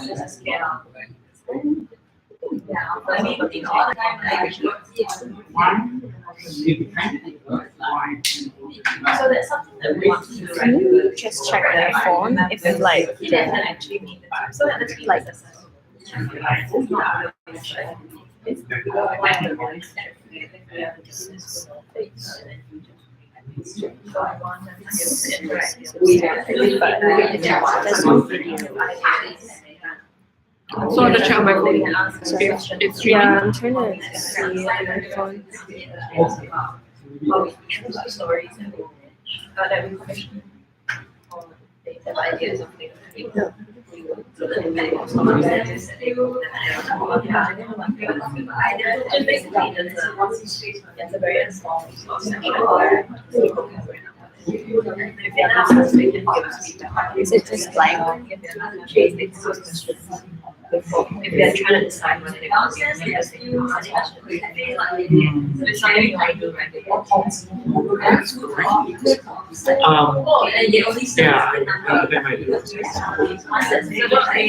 Yeah, I mean, all the time, like, so that's something that we want to do, Can you just check the phone if it's like it doesn't actually need the time. So that the like there's no video. So on the chat on my phone, it's streaming. Yeah, I'm trying to see on my phone. Stories and that we commission the ideas of people. So that just basically it's a very small section. Is it just blank? If they're trying to decide whether they want to be it's something I do regularly. They might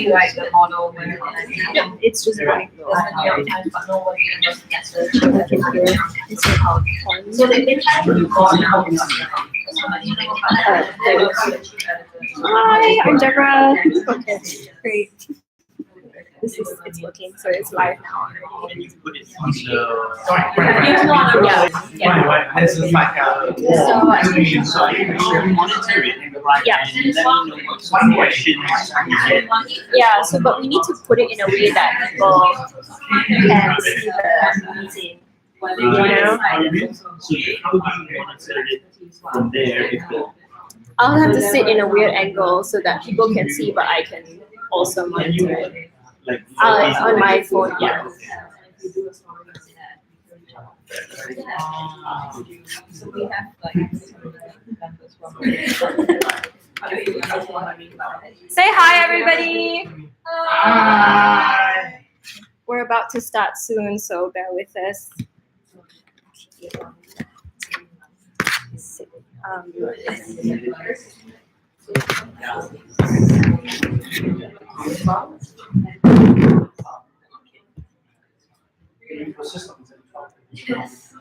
do. Like the model where It's just blank. so they try to do Hi, I'm Deborah. Okay, great. It's working, so it's live now. Yeah. This is like a. Yeah, so but we need to put it in a way that people can see the meeting. You know? So how do you monitor it from there before? I'll have to sit in a weird angle so that people can see, but I can also monitor it. Like On my phone, yeah. So we have Say hi, everybody. Hi. We're about to start soon, so bear with us. Yes.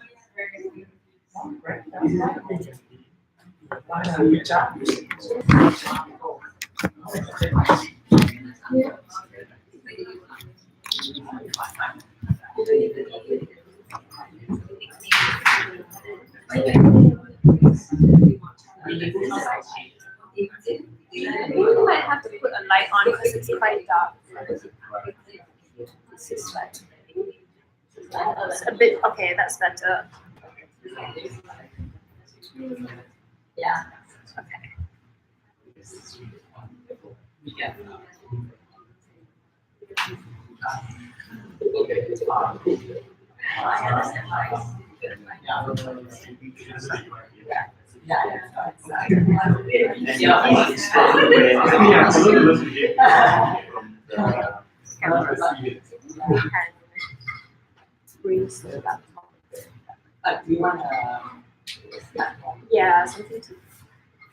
You might have to put a light on because it's quite dark. This is like a bit okay. That's better. Yeah. Yeah, something to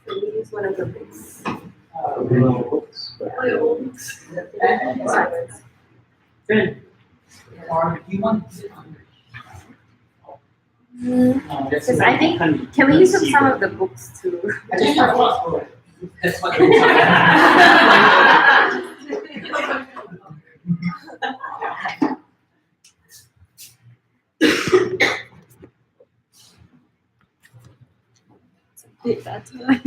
freeze one of the books. Because I think, can we use some of the books too? Bit better.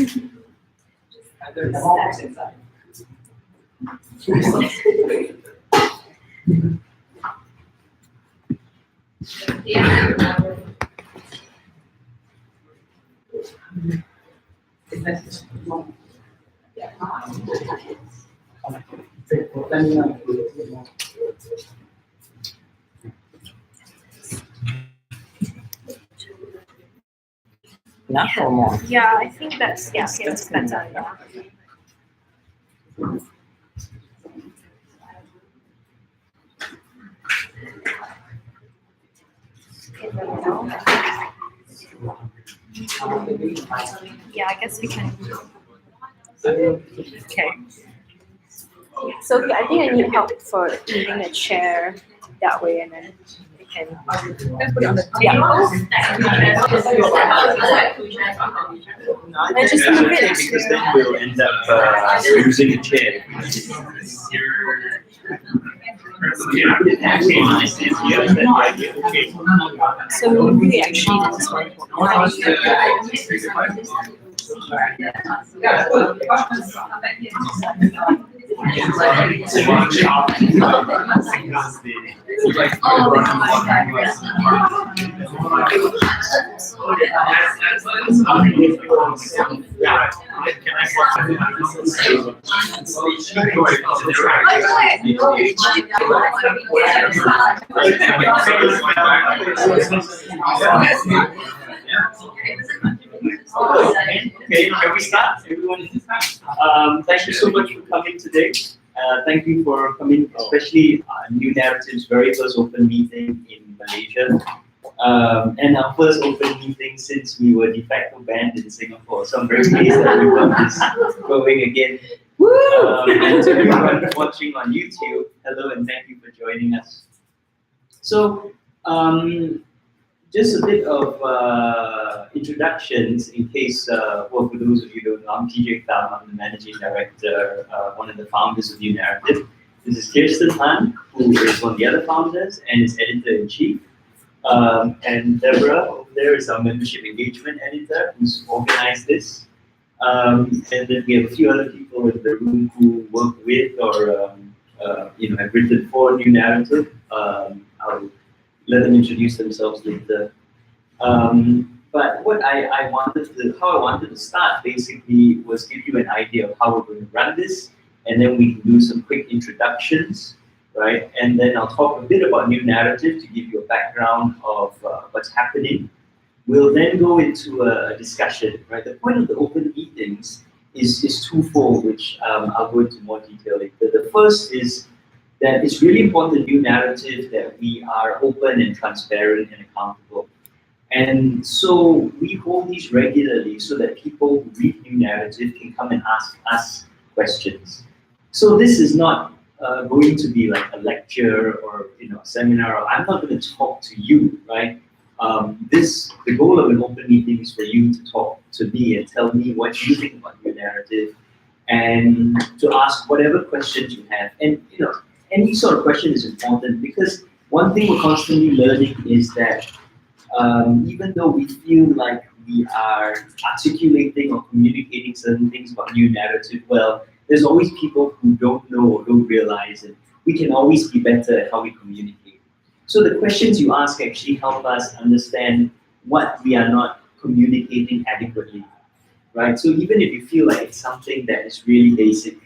Not for more. Yeah, I think that's okay, that's better. Yeah. Yeah, I guess we can. Okay. So I think I need help for moving the chair that way, and then we can. Let's put it on the Yeah. table. And just move it Because to. then we'll end up using a chair. So maybe actually this one. Okay, can we start? Everyone, thank you so much for coming today. Thank you for coming, especially New Narratives' very first open meeting in Malaysia. And our first open meeting since we were de facto banned in Singapore. So I'm very pleased that everyone is going again. And to everyone watching on YouTube, hello and thank you for joining us. So, just a bit of introductions in case, well, for those of you who don't know, I'm TJ Tham, I'm the Managing Director, one of the founders of New Narrative. This is Kirsten Han, who is one of the other founders and is Editor-in-Chief. And Deborah over there is our Membership Engagement Editor, who's organized this. And then we have a few other people in the room who work with or have written for New Narrative. I'll let them introduce themselves later. But what I wanted to start basically was give you an idea of how we're going to run this, and then we can do some quick introductions, right? And then I'll talk a bit about New Narrative to give you a background of what's happening. We'll then go into a discussion, right? The point of the open meetings is twofold, which I'll go into more detail later. The first is that it's really important New Narrative that we are open and transparent and accountable. And so we hold these regularly so that people who read New Narrative can come and ask us questions. So this is not going to be like a lecture or a seminar. Or I'm not going to talk to you, right? The goal of an open meeting is for you to talk to me and tell me what you think about New Narrative, and to ask whatever questions you have. And any sort of question is important because one thing we're constantly learning is that even though we feel like we are articulating or communicating certain things about New Narrative well, there's always people who don't know or don't realize it. We can always be better at how we communicate. So the questions you ask actually help us understand what we are not communicating adequately, right? So even if you feel like it's something that is really basic,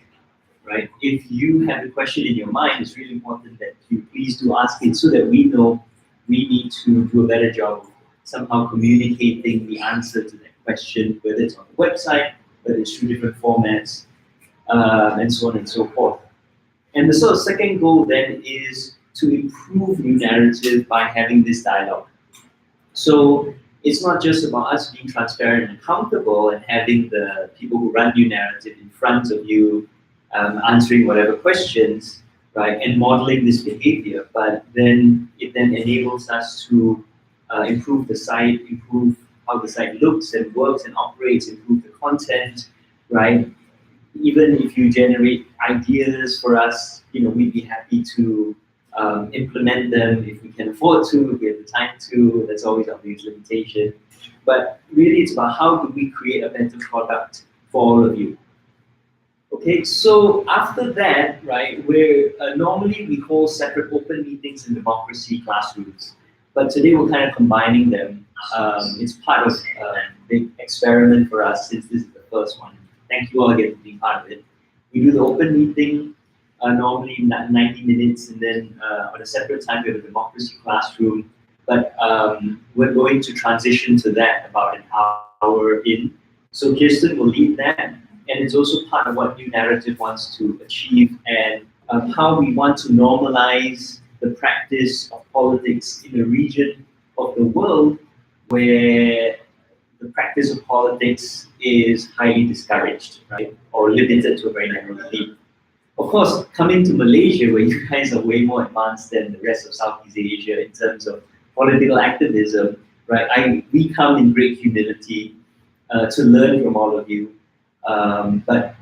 right? If you have a question in your mind, it's really important that you please do ask it so that we know we need to do a better job of somehow communicating the answer to that question, whether it's on the website, whether it's through different formats, and so on and so forth. And the sort of second goal then is to improve New Narrative by having this dialogue. So it's not just about us being transparent and accountable and having the people who run New Narrative in front of you answering whatever questions, right, and modeling this behavior, but then it then enables us to improve the site, improve how the site looks and works and operates, improve the content, right? Even if you generate ideas for us, we'd be happy to implement them if we can afford to, if we have the time to. That's always our biggest limitation. But really, it's about how do we create a better product for all of you. Okay, so after that, right, normally we hold separate open meetings in democracy classrooms, but today we're kind of combining them. It's part of a big experiment for us since this is the first one. Thank you all again for being part of it. We do the open meeting normally 90 minutes, and then on a separate time we have a democracy classroom. But we're going to transition to that about an hour in. So Kirsten will lead that. And it's also part of what New Narrative wants to achieve and how we want to normalize the practice of politics in a region of the world where the practice of politics is highly discouraged, right, or limited to a very narrow field. Of course, coming to Malaysia, where you guys are way more advanced than the rest of Southeast Asia in terms of political activism, right? We come in great humility to learn from all of you. But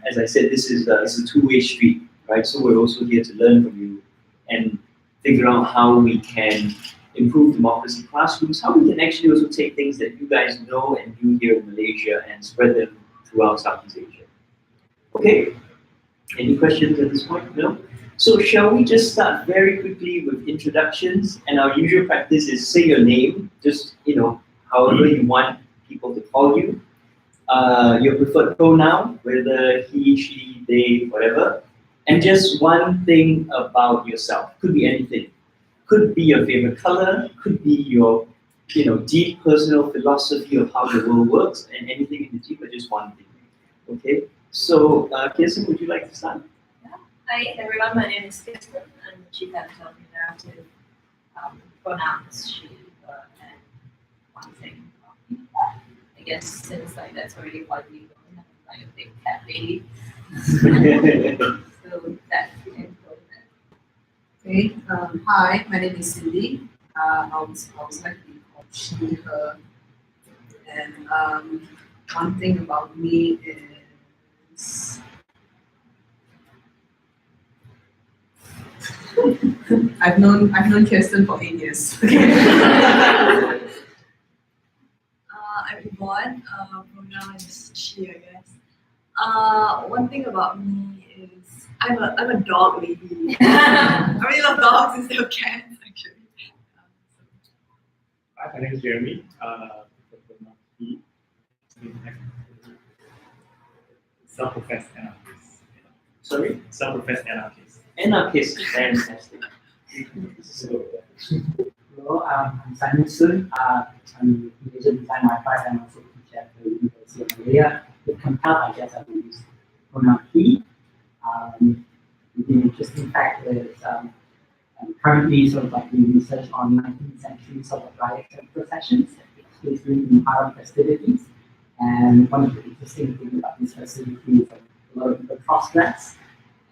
as I said, this is it's a two-way street, right? So we're also here to learn from you and figure out how we can improve democracy classrooms, how we can actually also take things that you guys know and do here in Malaysia and spread them throughout Southeast Asia. Okay? Any questions at this point? No? So shall we just start very quickly with introductions? And our usual practice is say your name, just, however you want people to call you. Your preferred pronoun, whether he, she, they, whatever. And just one thing about yourself. Could be anything. Could be your favorite color, could be your, deep personal philosophy of how the world works, and anything in between, but just one thing. Okay? So, Kirsten, would you like to start? Hi everyone, my name is Kirsten. I'm the Chief Editor of Naratif. Pronouns she, her, and one thing. I guess since that's already widely known, I'm like a big cat lady. So that's the info there. Okay. Hi, my name is Cindy. I was like to be called she, her. And one thing about me is I've known Kirsten for 8 years. I'm Yvonne. Pronoun is she, I guess. One thing about me is I'm a dog lady. I really love dogs instead of cats, actually. Hi, my name is Jeremy. Self-professed anarchist. Sorry? Self-professed anarchist. Anarchist, fantastic. Hello, I'm Simon Sun. I'm Indonesian design Wi-Fi and also teacher at the University of Malaya. To compare, I guess I will use pronoun he. The interesting fact is I'm currently sort of like doing research on 19th century sort of riots and processions, especially in Haram festivities. And one of the interesting things about this facility is like a lot of people cross-dress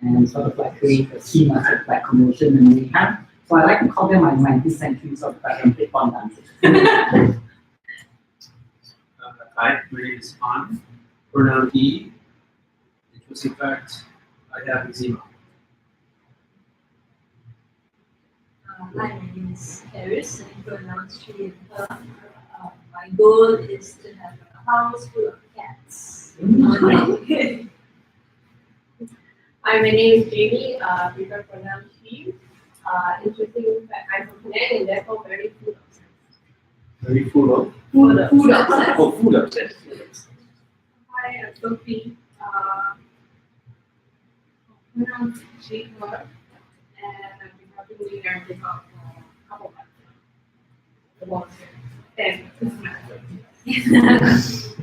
and sort of like create a scheme of like commotion and mayhem. So I like to call them my 19th century sort of like Olympic bond dances. Hi, my name is Han. Pronoun he. Interesting fact, I have eczema. Hi, my name is Paris, and pronouns she and her. My goal is to have a house full of cats. Hi, my name is Jamie. Prefer pronouns she. Interesting fact, I'm from Penang and therefore very food obsessed. Very full of? Food obsessed. Oh, food obsessed. Hi, I'm Sophie. Pronouns she, her. And I've been helping me learn to talk for a couple of months now. The ones here. This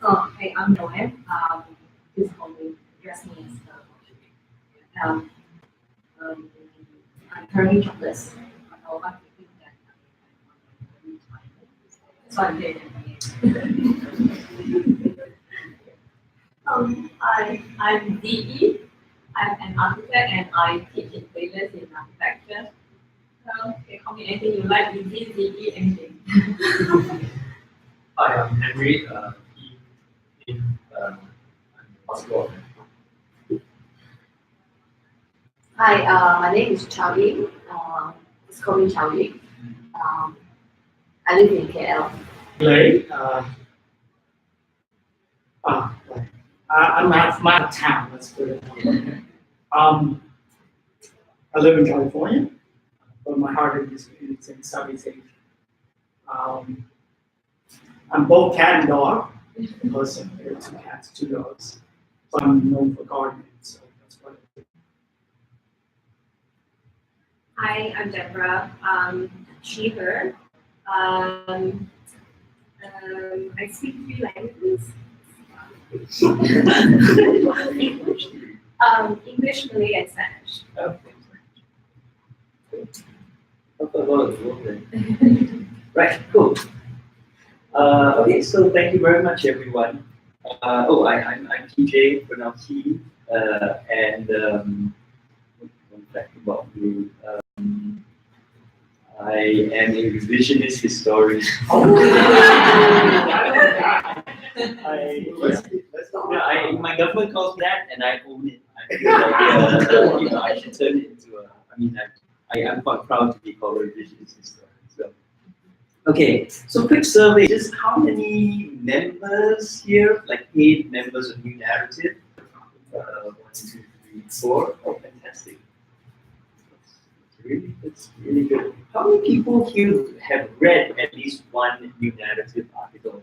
Oh, hey, I'm Noel. Please call me, address me as I'm currently jobless. I would like to think that so I'm very Hi, I'm DE. I'm an architect and I teach in playlist in architecture. So you can call me anything you like, DE, DE, anything. Hi, I'm Henry. In hospital. Hi, my name is Charlie. It's called me Charlie. I live in KL. Larry, I'm out of town, let's put it that way. I live in California, but my heart is in Southeast Asia. I'm both cat and dog, because there are 2 cats, 2 dogs. So I'm known for gardening, so that's what I do. Hi, I'm Deborah. She, her. I speak 3 languages. English, Malay, and Spanish. Okay. Right, cool. Okay, so thank you very much, everyone. I'm TJ, pronounced he. And one fact about me, I am a revisionist historian. My government calls me that, and I own it. I feel like I should turn it into a. I'm quite proud to be called a revisionist historian. So, okay, so quick survey. Just how many members here, like paid members of New Narrative? 1, 2, 3, 4. Oh, fantastic. That's really good. How many people here have read at least one New Narrative article?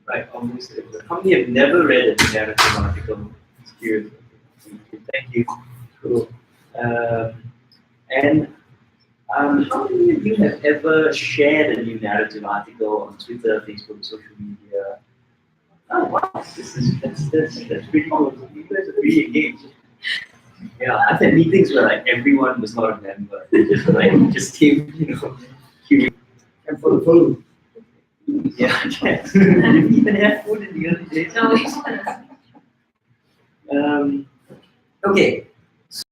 Right, almost everyone. How many have never read a New Narrative article? It's curious. Thank you. Cool. And how many of you have ever shared a New Narrative article on Twitter, Facebook, social media? Oh wow, that's pretty cool. You guys are pretty engaged. Yeah, I've had meetings where like everyone was not a member. They just came, curious. And for the food. Yeah, yes. Did we even have food in the early days? No, okay. So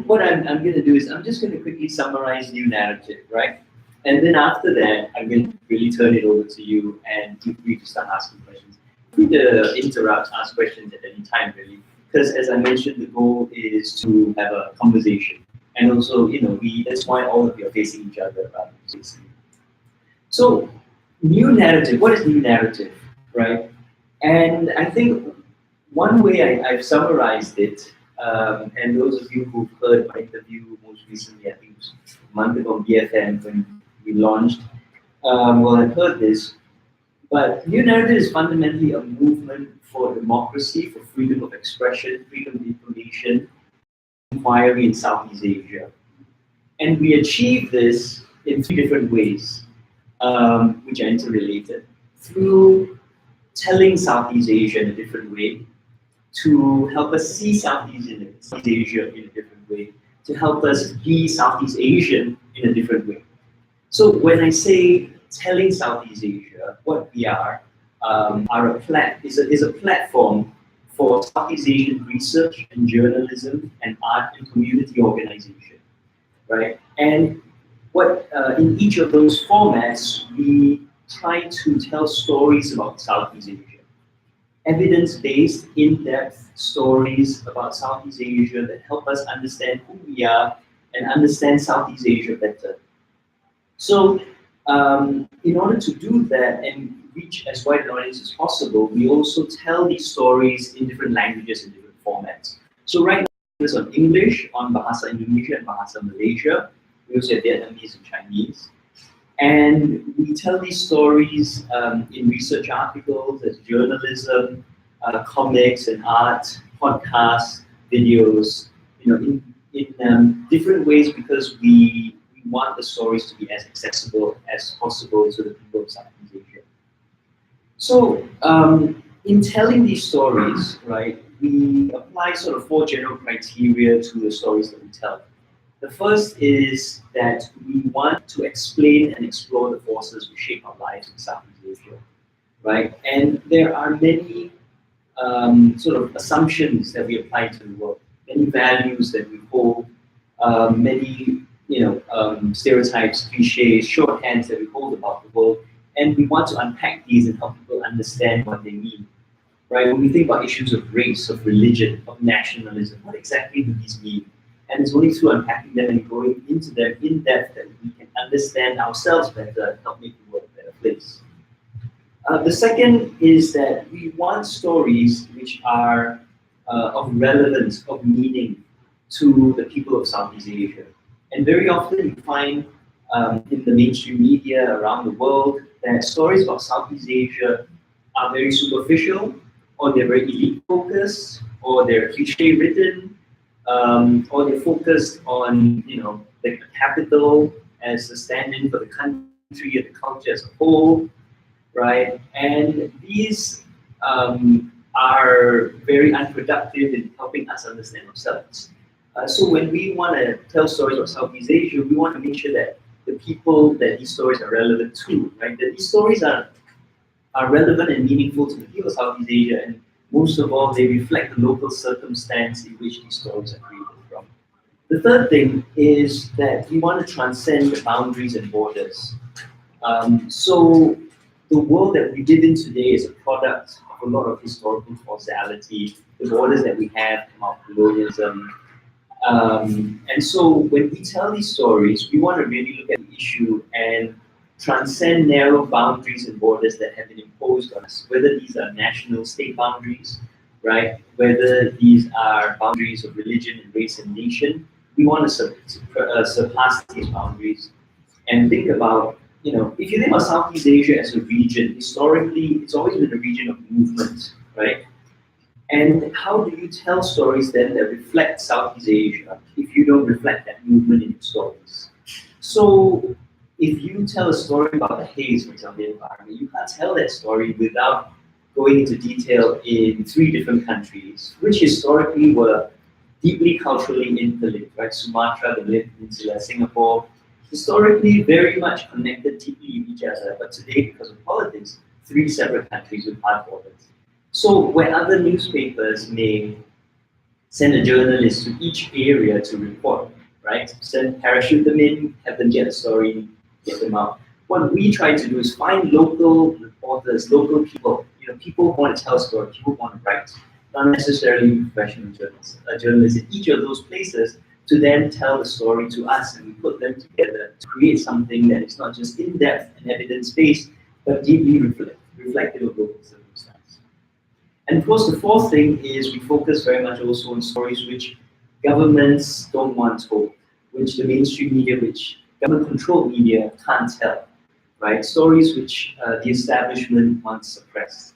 what I'm going to do is I'm just going to quickly summarize New Narrative, right? And then after that, I'm going to really turn it over to you and feel free to start asking questions. Feel free to interrupt, ask questions at any time, really. Because as I mentioned, the goal is to have a conversation. And also, that's why all of you are facing each other rather than facing. So, New Narrative, what is New Narrative, right? And I think one way I've summarized it, and those of you who've heard my interview most recently, I think it was a month ago on BFM when we launched, well, I've heard this, but New Narrative is fundamentally a movement for democracy, for freedom of expression, freedom of information, inquiry in Southeast Asia. And we achieve this in 3 different ways, which are interrelated. Through telling Southeast Asia in a different way, to help us see Southeast Asia in a different way, to help us be Southeast Asian in a different way. So when I say telling Southeast Asia, what we are is a platform for Southeast Asian research and journalism and art and community organization, right? And what in each of those formats, we try to tell stories about Southeast Asia. Evidence-based, in-depth stories about Southeast Asia that help us understand who we are and understand Southeast Asia better. So, in order to do that and reach as wide an audience as possible, we also tell these stories in different languages and different formats. So right now, it's on English, on Bahasa Indonesia and Bahasa Malaysia. We also have Vietnamese and Chinese. And we tell these stories in research articles, as journalism, comics and art, podcasts, videos, in different ways because we want the stories to be as accessible as possible to the people of Southeast Asia. So in telling these stories, right, we apply sort of 4 general criteria to the stories that we tell. The first is that we want to explain and explore the forces which shape our lives in Southeast Asia, right? And there are many sort of assumptions that we apply to the world, many values that we hold, many stereotypes, cliches, shorthands that we hold about the world, and we want to unpack these and help people understand what they mean, right? When we think about issues of race, of religion, of nationalism, what exactly do these mean? And it's only through unpacking them and going into them in depth that we can understand ourselves better and help make the world a better place. The second is that we want stories which are of relevance, of meaning to the people of Southeast Asia. And very often you find in the mainstream media around the world that stories about Southeast Asia are very superficial, or they're very elite focused, or they're cliche ridden, or they're focused on the capital as the stand-in for the country and the culture as a whole, right? And these are very unproductive in helping us understand ourselves. So when we want to tell stories about Southeast Asia, we want to make sure that the people that these stories are relevant to, right? That these stories are relevant and meaningful to the people of Southeast Asia, and Most of all, they reflect the local circumstance in which these stories are created from. The third thing is that we want to transcend the boundaries and borders. So the world that we live in today is a product of a lot of historical causality. The borders that we have come out of colonialism. And so when we tell these stories, we want to really look at the issue and transcend narrow boundaries and borders that have been imposed on us, whether these are national state boundaries, right? Whether these are boundaries of religion and race and nation. We want to surpass these boundaries and think about, if you think about Southeast Asia as a region, historically, it's always been a region of movement, right? And how do you tell stories then that reflect Southeast Asia if you don't reflect that movement in your stories? So if you tell a story about the haze, for example, the environment, you can't tell that story without going into detail in 3 different countries, which historically were deeply culturally interlinked, right? Sumatra, the Malay Peninsula, Singapore, historically very much connected deeply with each other, but today, because of politics, 3 separate countries with hard borders. So where other newspapers may send a journalist to each area to report, right? Parachute them in, have them get a story, get them out. What we try to do is find local reporters, local people, people who want to tell stories, people who want to write, not necessarily professional journalists in each of those places to then tell the story to us, and we put them together to create something that is not just in-depth and evidence-based, but deeply reflective of local circumstance. And of course, the fourth thing is we focus very much also on stories which governments don't want told, which the mainstream media, which government-controlled media can't tell, right? Stories which the establishment wants suppressed.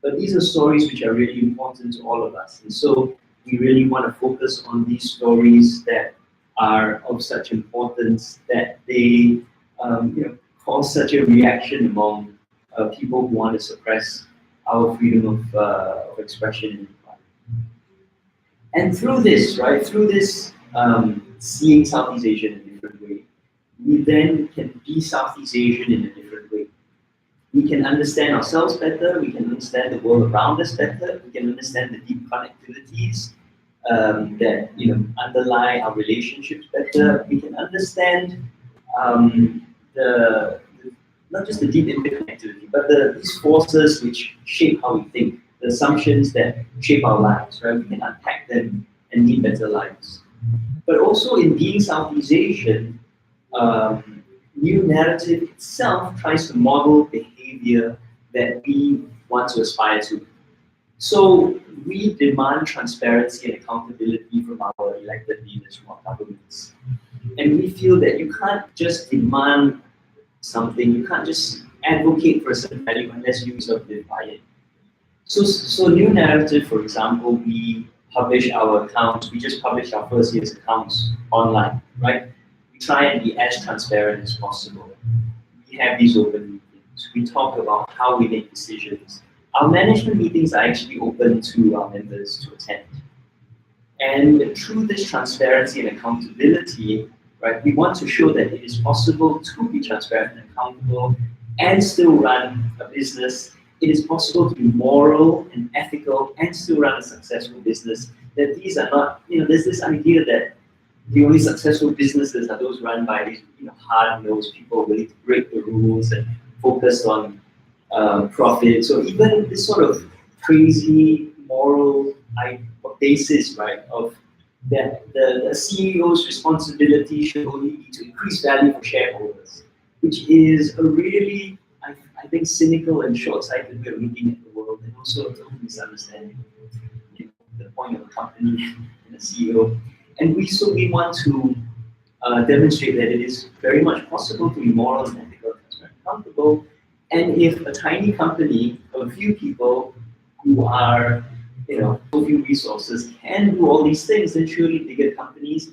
But these are stories which are really important to all of us. And so we really want to focus on these stories that are of such importance that they cause such a reaction among people who want to suppress our freedom of expression and inquiry. And through this, right, seeing Southeast Asia in a different way, we then can be Southeast Asian in a different way. We can understand ourselves better, we can understand the world around us better, we can understand the deep connectivities that underlie our relationships better, we can understand not just the deep interconnectivity, but these forces which shape how we think, the assumptions that shape our lives, right? We can unpack them and lead better lives. But also in being Southeast Asian, New Naratif itself tries to model behavior that we want to aspire to. So we demand transparency and accountability from our elected leaders, from our governments. And we feel that you can't just demand something, you can't just advocate for a certain value unless you yourself live by it. So New Naratif, for example, we publish our accounts, we just published our first year's accounts online, right? We try and be as transparent as possible. We have these open meetings. We talk about how we make decisions. Our management meetings are actually open to our members to attend. And through this transparency and accountability, right, we want to show that it is possible to be transparent and accountable and still run a business. It is possible to be moral and ethical and still run a successful business. That these are not, there's this idea that the only successful businesses are those run by these, hard-nosed people willing to break the rules and focused on profit. So even this sort of crazy moral basis, right, of that the CEO's responsibility should only be to increase value for shareholders, which is a really, I think, cynical and short-sighted way of looking at the world, and also a total misunderstanding of the point of a company and a CEO. And we want to demonstrate that it is very much possible to be moral and ethical and accountable. And if a tiny company of a few people who are, so few resources can do all these things, then surely bigger companies,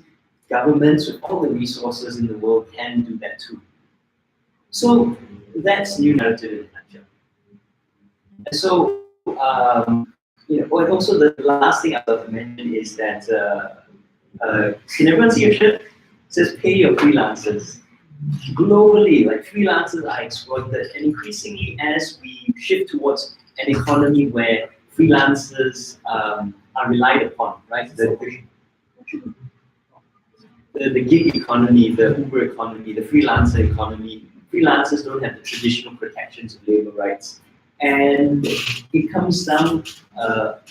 governments with all the resources in the world can do that too. So that's New Naratif in a nutshell. And so, and also the last thing I'd love to mention is that, can everyone see a shirt? It says pay your freelancers. Globally, like freelancers are exploited, and increasingly as we shift towards an economy where freelancers are relied upon, right? The gig economy, the Uber economy, the freelancer economy. Freelancers don't have the traditional protections of labor rights. And it comes down to,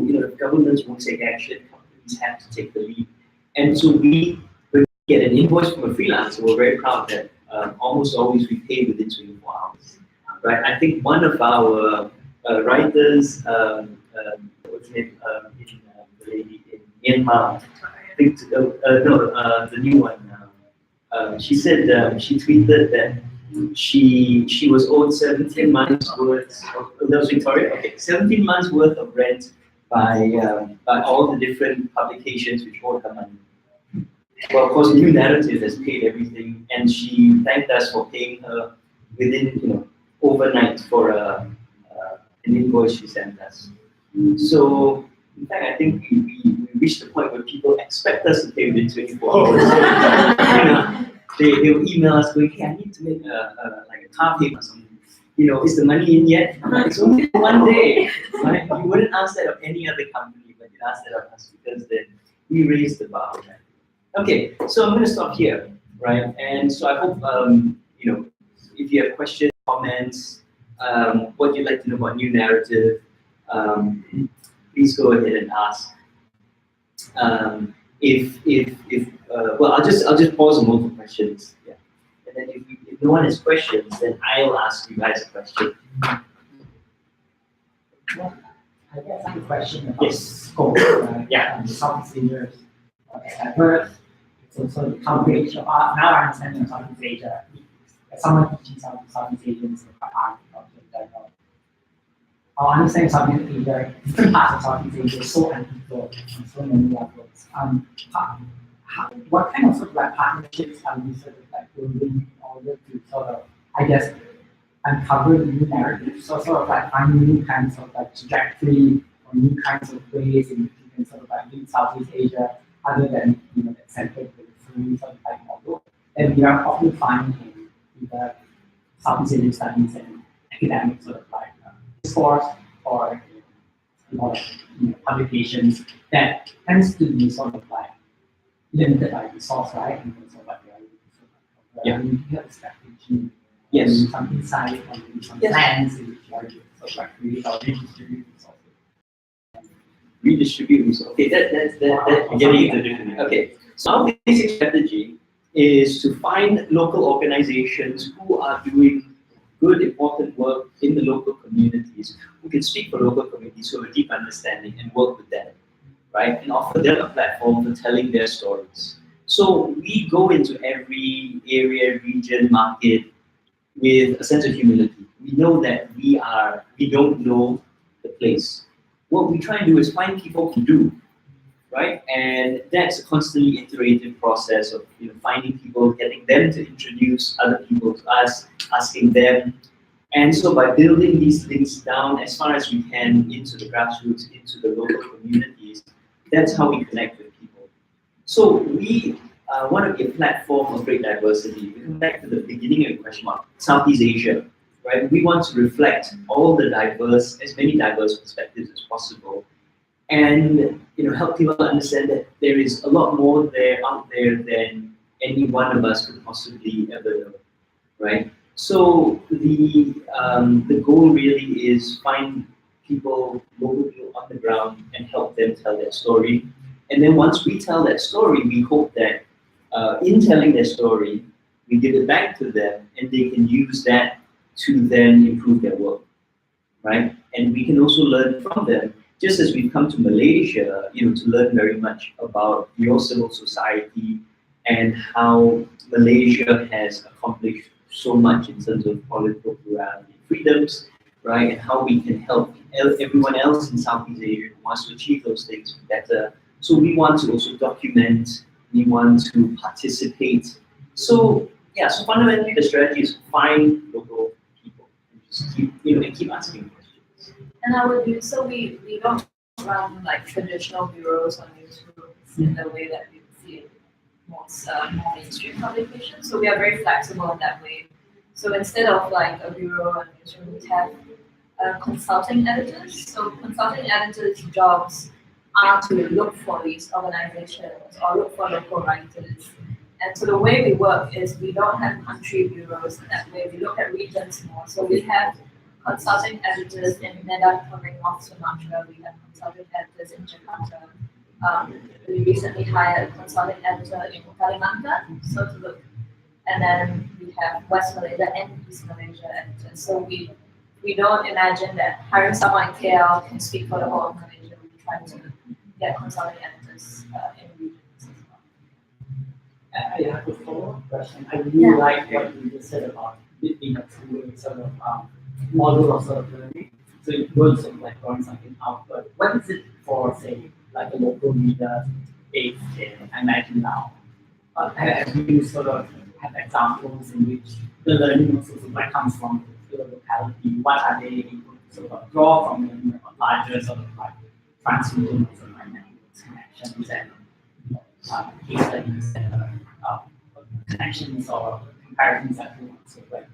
if governments won't take action, companies have to take the lead. And so when we get an invoice from a freelancer, we're very proud that almost always we pay within 24 hours. Right? I think one of our writers, what's her name, the lady in Myanmar, I think, the new one. She said she tweeted that she was owed 17 months worth. That was Victoria. Okay, 17 months worth of rent by all the different publications which owed her money. Well, of course, New Narrative has paid everything, and she thanked us for paying her within, overnight for an invoice she sent us. So, in fact, I think we reached the point where people expect us to pay within 24 hours. They'll email us going, hey, I need to make like a car payment or something. Is the money in yet? I'm like, it's only 1 day. Right? You wouldn't ask that of any other company, but you ask that of us because then we raised the bar. Right? Okay, so I'm going to stop here, right? And so I hope, if you have questions, comments, what you'd like to know about New Narrative, please go ahead and ask. Well, I'll just pause and move for questions. Yeah. And then if no one has questions, then I'll ask you guys a question. Well, I guess I have a question about Yes. scope, right? Yeah. Southeast Asia is diverse. It's also the coverage of now I understand in Southeast Asia. As someone teaching Southeast Asian is quite hard to our understanding Southeast Asia, different parts of Southeast Asia is so unequal on so many levels. What kind of partnerships are we building in order to uncover new narratives, so find new kinds of trajectory or new kinds of ways in which you can lead Southeast Asia other than the centered free model that we are often finding in the Southeast Asian studies and academic discourse or a lot of publications that tends to be limited by resource, right? In terms of your strategy. Yes. Some insight and some plans in which you are to create or redistribute resources. Redistribute resources. Okay, that's getting into different. Okay, so our basic strategy is to find local organizations who are doing good, important work in the local communities, who can speak for local communities, who have a deep understanding, and work with them, right? And offer them a platform for telling their stories. So we go into every area, region, market with a sense of humility. We know that we don't know the place. What we try and do is find people to do, right? And that's a constantly iterative process of finding people, getting them to introduce other people to us, asking them. And so by building these links down as far as we can into the grassroots, into the local communities, that's how we connect with people. So we want to be a platform of great diversity. We come back to the beginning of your question about Southeast Asia, right? We want to reflect all the as many diverse perspectives as possible, and help people understand that there is a lot more out there than any one of us could possibly ever know, right? So the goal really is find local people on the ground, and help them tell their story. And then once we tell that story, we hope that in telling their story, we give it back to them, and they can use that to then improve their work, right? And we can also learn from them, just as we've come to Malaysia, to learn very much about your civil society and how Malaysia has accomplished so much in terms of political plurality and freedoms, right? And how we can help everyone else in Southeast Asia who wants to achieve those things better. So we want to also document, we want to participate. So fundamentally the strategy is find local people and just keep asking questions. And I would we don't run traditional bureaus or newsrooms in the way that we see it most more mainstream publications. So we are very flexible in that way. So instead of a bureau or newsroom, we have consulting editors. So consulting editors' jobs are to look for these organizations or look for local writers. And so the way we work is we don't have country bureaus in that way. We look at regions more. So we have consulting editors in Medan coming off Sumatra. We have consulting editors in Jakarta. We recently hired a consulting editor in Kalimantan. So to look, and then we have West Malaysia and East Malaysia editors. So we don't imagine that hiring someone in KL can speak for the whole of Malaysia. We try to get consulting editors in regions as well. I have a follow-up question. I really like what you just said about it being a two-way sort of model of sort of learning. So it goes sort of like drawing something out, but what is it for, say, like a local reader based in, I imagine now? Have you sort of have examples in which the learning also sort of like comes from the locality? What are they able to sort of draw from learning about larger sort of like trans-regional sort of like networks, connections, and case studies and connections or comparisons that we want to like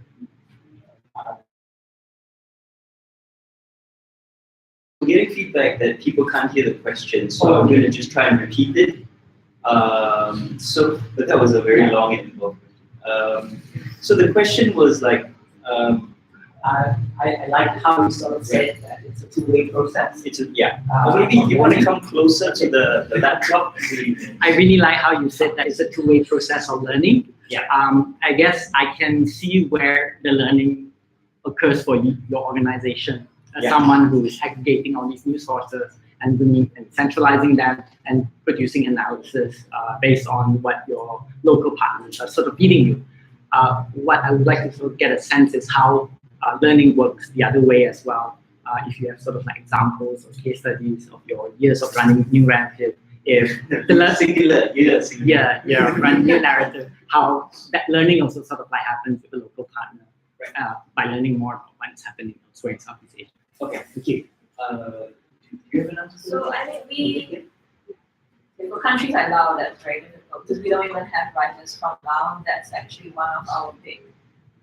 We're getting feedback that people can't hear the question, so I'm going to just try and repeat it. But that was a very long and involved question. So the question was like, I like how you sort of said that it's a two-way process. Maybe you want to come closer to the laptop. I really like how you said that it's a two-way process of learning. Yeah. I guess I can see where the learning occurs for you, your organization, as someone who is aggregating all these news sources and bringing and centralizing them and producing analysis based on what your local partners are sort of feeding you. What I would like to sort of get a sense is how learning works the other way as well. If you have sort of like examples or case studies of your years of running New Naratif, if running New Naratif, how that learning also sort of like happens with a local partner by learning more about what's happening elsewhere in Southeast Asia. Okay, thank you. Do you have an answer? So I think for countries like Laos, that's very difficult because we don't even have writers from Laos. That's actually one of our big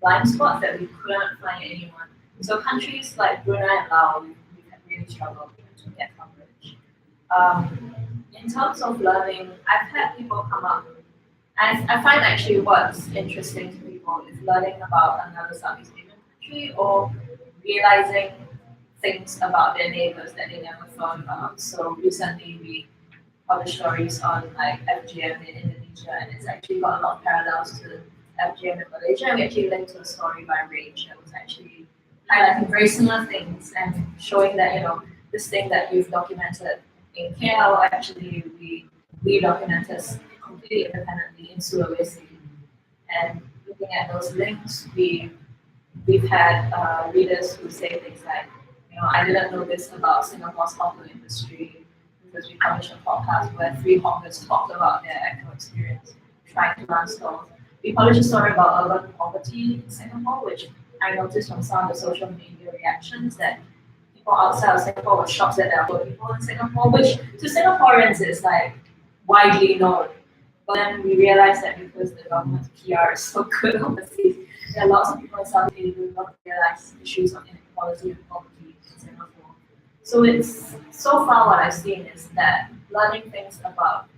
blind spots that we couldn't find anyone. So countries like Brunei and Laos, we have really struggled to get coverage. In terms of learning, I've had people come up, and I find actually what's interesting to people is learning about another Southeast Asian country or realizing things about their neighbors that they never thought about. So recently we published stories on like FGM in Indonesia, and it's actually got a lot of parallels to FGM in Malaysia. And we actually linked to a story by Rage that was actually highlighting very similar things and showing that, you know, this thing that you've documented in KL, actually we documented completely independently in Sulawesi. And looking at those links, we've had readers who say things like, you know, I didn't know this about Singapore's hawker industry because we published a podcast where 3 hawkers talked about their actual experience trying to run stores. We published a story about urban poverty in Singapore, which I noticed from some of the social media reactions that people outside of Singapore were shocked that there are poor people in Singapore, which to Singaporeans is like widely known. But then we realized that because the government's PR is so good overseas, there are lots of people in Southeast Asia who don't realize issues of inequality and poverty in Singapore. So it's so far what I've seen is that learning things about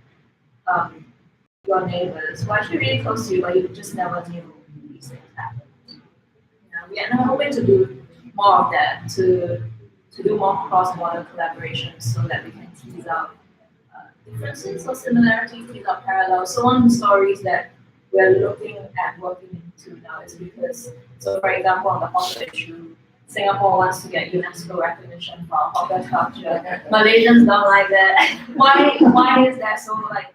your neighbors who are actually really close to you, but you just never knew these things happened. You know, we are hoping to do more of that, to do more cross-border collaboration so that we can tease out differences or similarities, tease out parallels. So one of the stories that we're looking at working into now is because, so for example, on the hawker issue, Singapore wants to get UNESCO recognition for our hawker culture. Malaysians don't like that. Why is that so like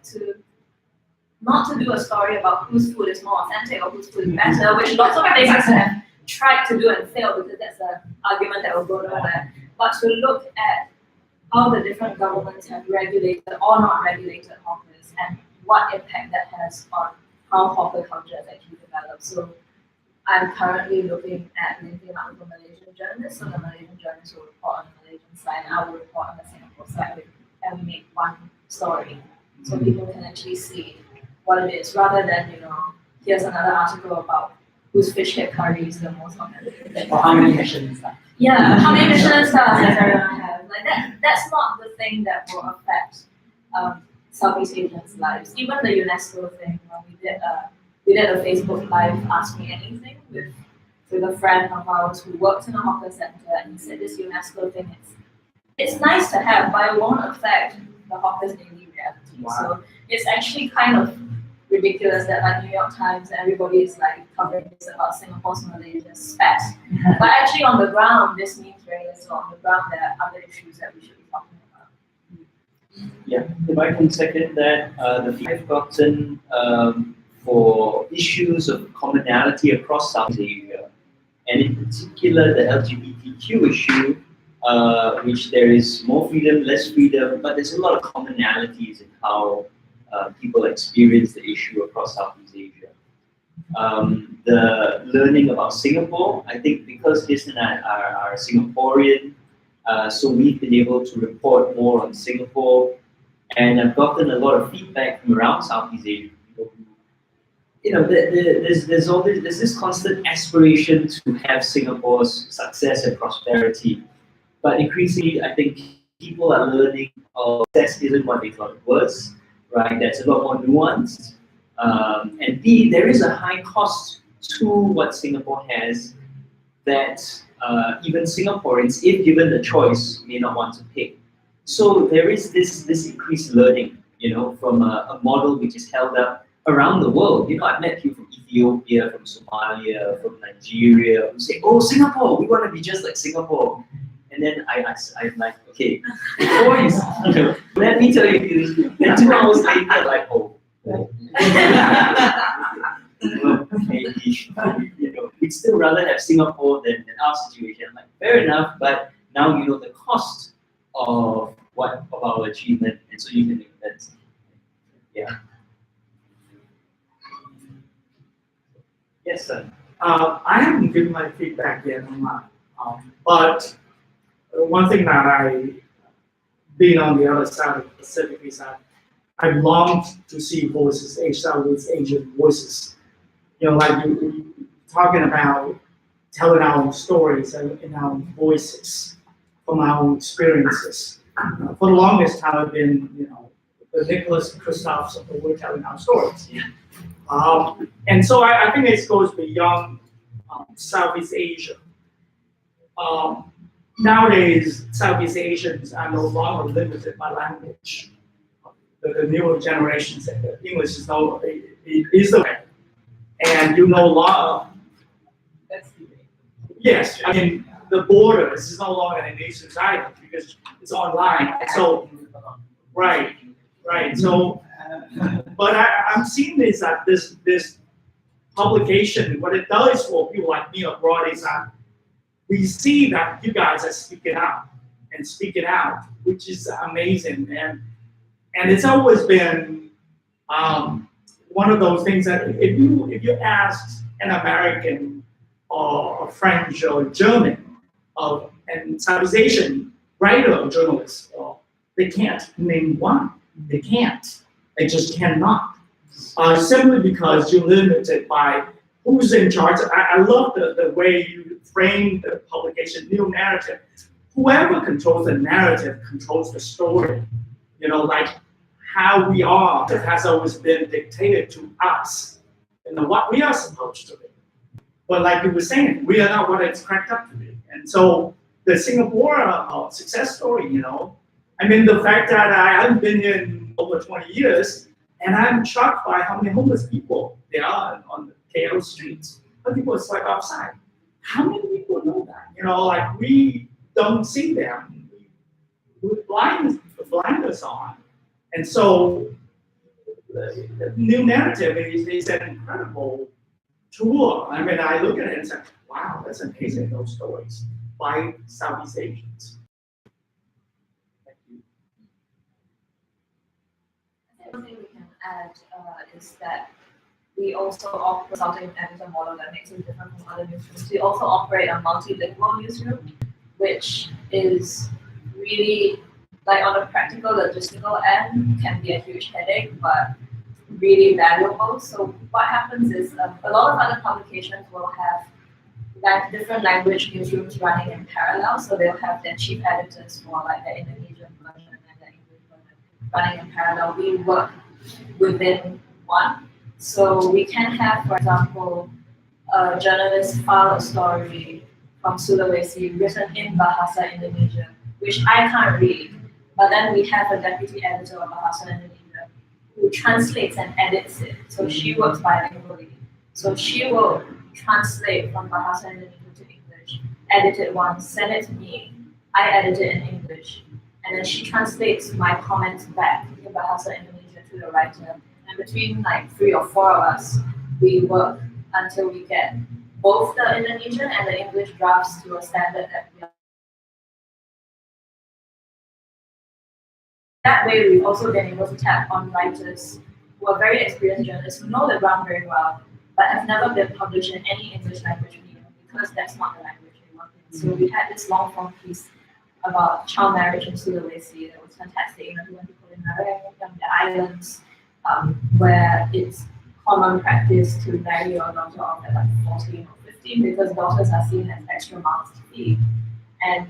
not to do a story about whose food is more authentic or whose food is better, which lots of places have tried to do and failed because that's an argument that will go nowhere. But to look at how the different governments have regulated or not regulated hawkers and what impact that has on how hawker culture has actually developed. So I'm currently looking at linking up with the Malaysian journalists. So the Malaysian journalists will report on the Malaysian side and I will report on the Singapore side, and we make one story so people can actually see what it is, rather than, you know, here's another article about whose fish head curry is the most authentic. Or how many missions is that? Yeah, how many Michelin stars does everyone have? Like that's not the thing that will affect Southeast Asians' lives. Even the UNESCO thing, we did a Facebook Live Ask Me Anything with a friend of ours who works in a hawker center, and he said this UNESCO thing it's nice to have, but it won't affect the hawker's daily reality. Wow. So it's actually kind of ridiculous that like New York Times and everybody is like covering this about Singapore's Malaysia spat. But actually on the ground, this means very little. On the ground, there are other issues that we should be talking about. Yeah, if I can second that, the feedback I've gotten for issues of commonality across South Asia, and in particular the LGBTQ issue, which there is more freedom, less freedom, but there's a lot of commonalities in how people experience the issue across Southeast Asia. The learning about Singapore, I think because Kirsten and I are Singaporean, so we've been able to report more on Singapore, and I've gotten a lot of feedback from around Southeast Asia. You know, there's this constant aspiration to have Singapore's success and prosperity, but increasingly, I think people are learning success isn't what they thought it was, right? That's a lot more nuanced. And B, there is a high cost to what Singapore has that even Singaporeans, if given the choice, may not want to pay. So there is this increased learning, you know, from a model which is held up around the world. You know, I've met people from Ethiopia, from Somalia, from Nigeria, who say, "Oh, Singapore, we want to be just like Singapore." And then I'm like, okay, boys, you know, let me tell you, and 2 hours later, like, oh, maybe, you know, we'd still rather have Singapore than our situation. Like, fair enough, but now you know the cost of our achievement, and so you can make that. Yeah. Yes, sir. I haven't given my feedback yet on that, but one thing that being on the other side of the Pacific is that I long to see voices, Southeast Asian voices. You know, like you talking about telling our own stories and our own voices from our own experiences. For the longest time, I've been, you know, the Nicholas and Christophs of the world telling our stories. Yeah. And so I think it goes beyond Southeast Asia. Nowadays, Southeast Asians are no longer limited by language. The newer generations, English is the way. And you no longer, yes, I mean, the borders is no longer an nation society because it's online. So, right. So, but I'm seeing this that this publication, what it does for people like me abroad is that we see that you guys are speaking out, which is amazing, and it's always been one of those things that if you ask an American or a French or German and Southeast Asian writer or journalist, they can't name one. They can't. They just cannot. Simply because you're limited by who's in charge. I love the way you frame the publication, new narrative. Whoever controls the narrative controls the story. You know, like how we are has always been dictated to us. You know, what we are supposed to be. But like you were saying, we are not what it's cracked up to be. And so the Singapore success story, you know, I mean, the fact that I haven't been here in over 20 years, and I'm shocked by how many homeless people there are on the KL streets. How people are like outside. How many people know that? You know, like we don't see them. We blind us on. And so the new narrative is an incredible tool. I mean, I look at it and say, wow, that's amazing, those stories by Southeast Asians. Thank you. One thing we can add is that we also operate something as a model that makes it different from other newsrooms. We also operate a multilingual newsroom, which is really, like on a practical, logistical end, can be a huge headache, but really valuable. So what happens is a lot of other publications will have like different language newsrooms running in parallel. So they'll have their chief editors for like the Indonesian version and the English version running in parallel. We work within one. So we can have, for example, a journalist file a story from Sulawesi written in Bahasa Indonesia, which I can't read. But then we have a deputy editor of Bahasa Indonesia who translates and edits it. So she works bilingually. So she will translate from Bahasa Indonesia to English, edit it once, send it to me. I edit it in English. And then she translates my comments back in Bahasa Indonesia to the writer. And between like 3 or 4 of us, we work until we get both the Indonesian and the English drafts to a standard that we are. That way, we've also been able to tap on writers who are very experienced journalists who know the ground very well, but have never been published in any English language medium because that's not the language they work in. So we had this long form piece about child marriage in Sulawesi that was fantastic. You know, we went to Naratif, the islands, where it's common practice to marry your daughter off at like 14 or 15 because daughters are seen as extra mouths to feed. And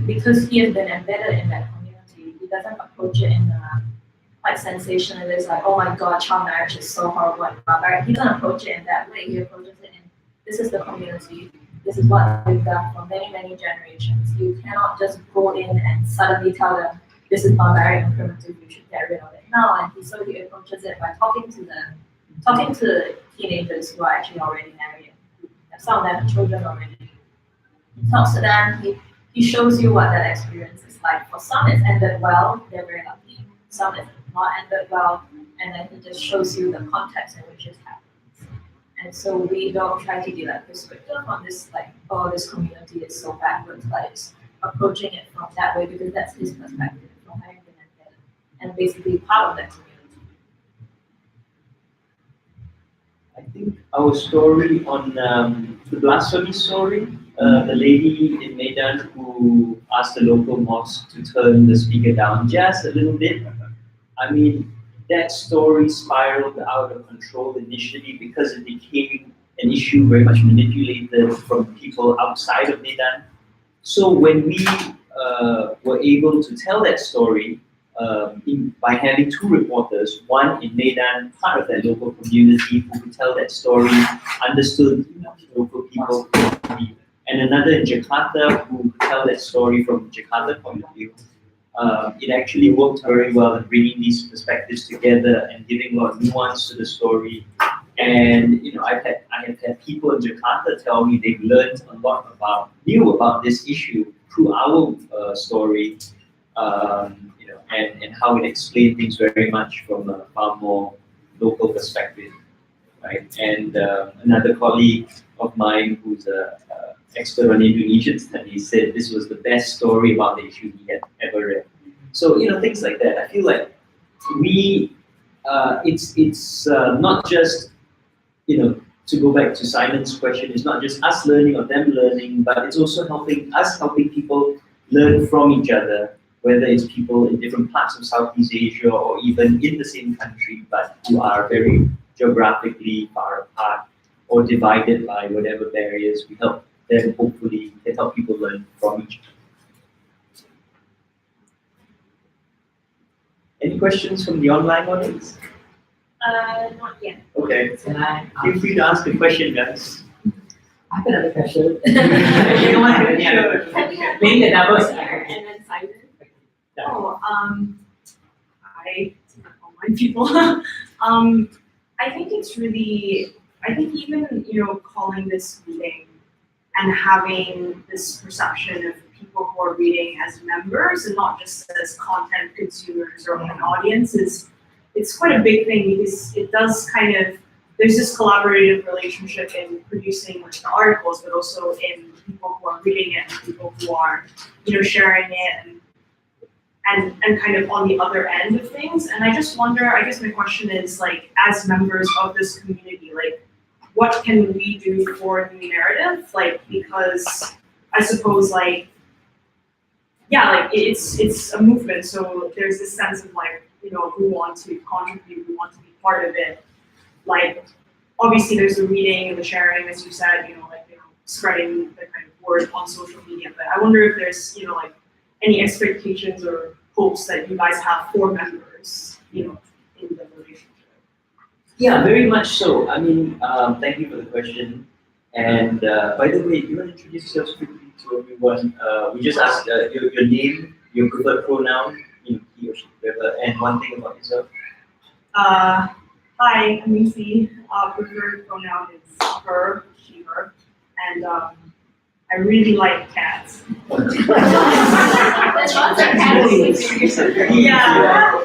because he has been embedded in that community, he doesn't approach it in a quite sensationalist, like, oh my god, child marriage is so horrible and barbaric. He doesn't approach it in that way. He approaches it in, this is the community, this is what they've done for many, many generations. You cannot just go in and suddenly tell them, this is barbaric and primitive, you should get rid of it. No, and he approaches it by talking to teenagers who are actually already married. Some of them have children already. He talks to them, he shows you what that experience is like. For some it's ended well, they're very lucky. Some it's not ended well, and then he just shows you the context in which it happens. And so we don't try to be like prescriptive on this, like, oh, this community is so backwards, but it's approaching it from that way because that's his perspective from having been embedded and basically part of that community. I think our story on the blasphemy story, the lady in Medan who asked the local mosque to turn the speaker down just a little bit. I mean, that story spiraled out of control initially because it became an issue very much manipulated from people outside of Medan. So when we were able to tell that story by having 2 reporters, one in Medan, part of that local community, who could tell that story, understood local people, and another in Jakarta who could tell that story from Jakarta point of view. It actually worked very well in bringing these perspectives together and giving a lot of nuance to the story. And I have had people in Jakarta tell me they've learned a lot knew about this issue through our story, and how it explained things very much from a far more local perspective, right? And another colleague of mine who's an expert on Indonesian studies said this was the best story about the issue he had ever read. So things like that. I feel like it's not just to go back to Simon's question, it's not just us learning or them learning, but it's also helping people learn from each other, whether it's people in different parts of Southeast Asia or even in the same country, but who are very geographically far apart or divided by whatever barriers. We help them, hopefully, can help people learn from each other. Any questions from the online audience? Not yet. Okay. Can I Feel free to ask a question, guys. I have another question. You want to being the numbers. And then Simon. Yeah. Oh, hi, online people. I think it's really, I think even, calling this meeting and having this perception of people who are reading as members and not just as content consumers or an audience it's quite a big thing because it does there's this collaborative relationship in producing the articles, but also in people who are reading it and people who are, sharing it and kind of on the other end of things. And I just wonder, I guess my question is as members of this community, what can we do for New Narrative? Because I suppose it's a movement, so there's this sense of we want to contribute, we want to be part of it. Obviously there's the reading and the sharing, as you said, spreading the kind of word on social media. But I wonder if there's, like any expectations or hopes that you guys have for members, in the relationship. Yeah, very much so. I mean, thank you for the question. And by the way, you want to introduce yourself quickly to everyone? We just asked your name, your preferred pronoun, he or she, whatever, and one thing about yourself. Hi, I'm Lucy. Preferred pronoun is her, she, her, and I really like cats. There's lots of cats. Yeah.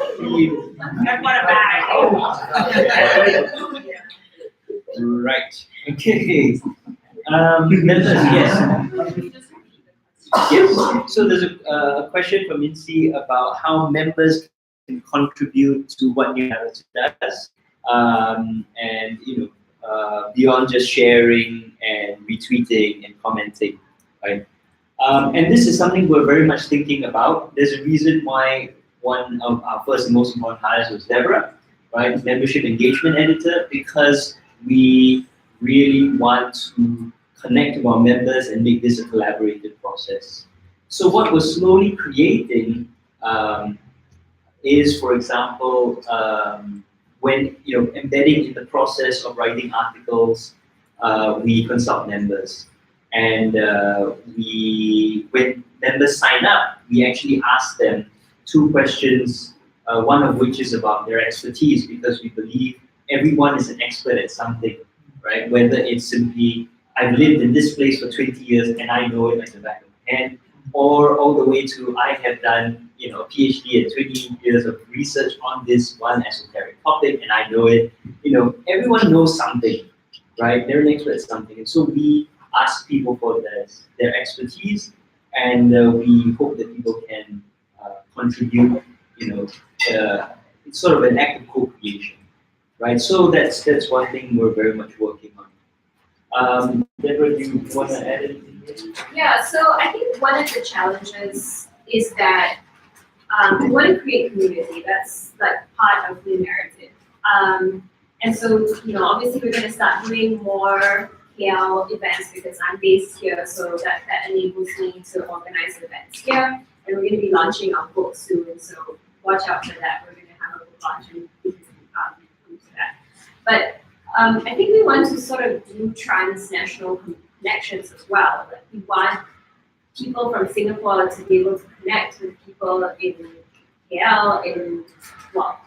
I've got a bag. Right. Okay. Members, yes. Yes. So there's a question from Mincy about how members can contribute to what New Naratif does, and beyond just sharing and retweeting and commenting, right? And this is something we're very much thinking about. There's a reason why one of our first and most important hires was Deborah, right? Membership engagement editor, because we really want to connect with our members and make this a collaborative process. So what we're slowly creating is, for example, when embedding in the process of writing articles, we consult members, and when members sign up, we actually ask them 2 questions. One of which is about their expertise, because we believe everyone is an expert at something, right? Whether it's simply, I've lived in this place for 20 years and I know it like the back of my hand, or all the way to I have done a PhD and 20 years of research on this one esoteric topic and I know it. Everyone knows something, right? They're an expert at something. And so we ask people for their expertise, and we hope that people can contribute. It's sort of an act of co-creation, right? So that's one thing we're very much working on. Deborah, do you want to add anything here? Yeah, so I think one of the challenges is that we want to create community. That's like part of the narrative. And so, obviously we're going to start doing more KL events because I'm based here, so that enables me to organize events here. And we're going to be launching our book soon, so watch out for that. We're going to have a book launch and we can come to that. But I think we want to sort of do transnational connections as well. Like we want people from Singapore to be able to connect with people in KL,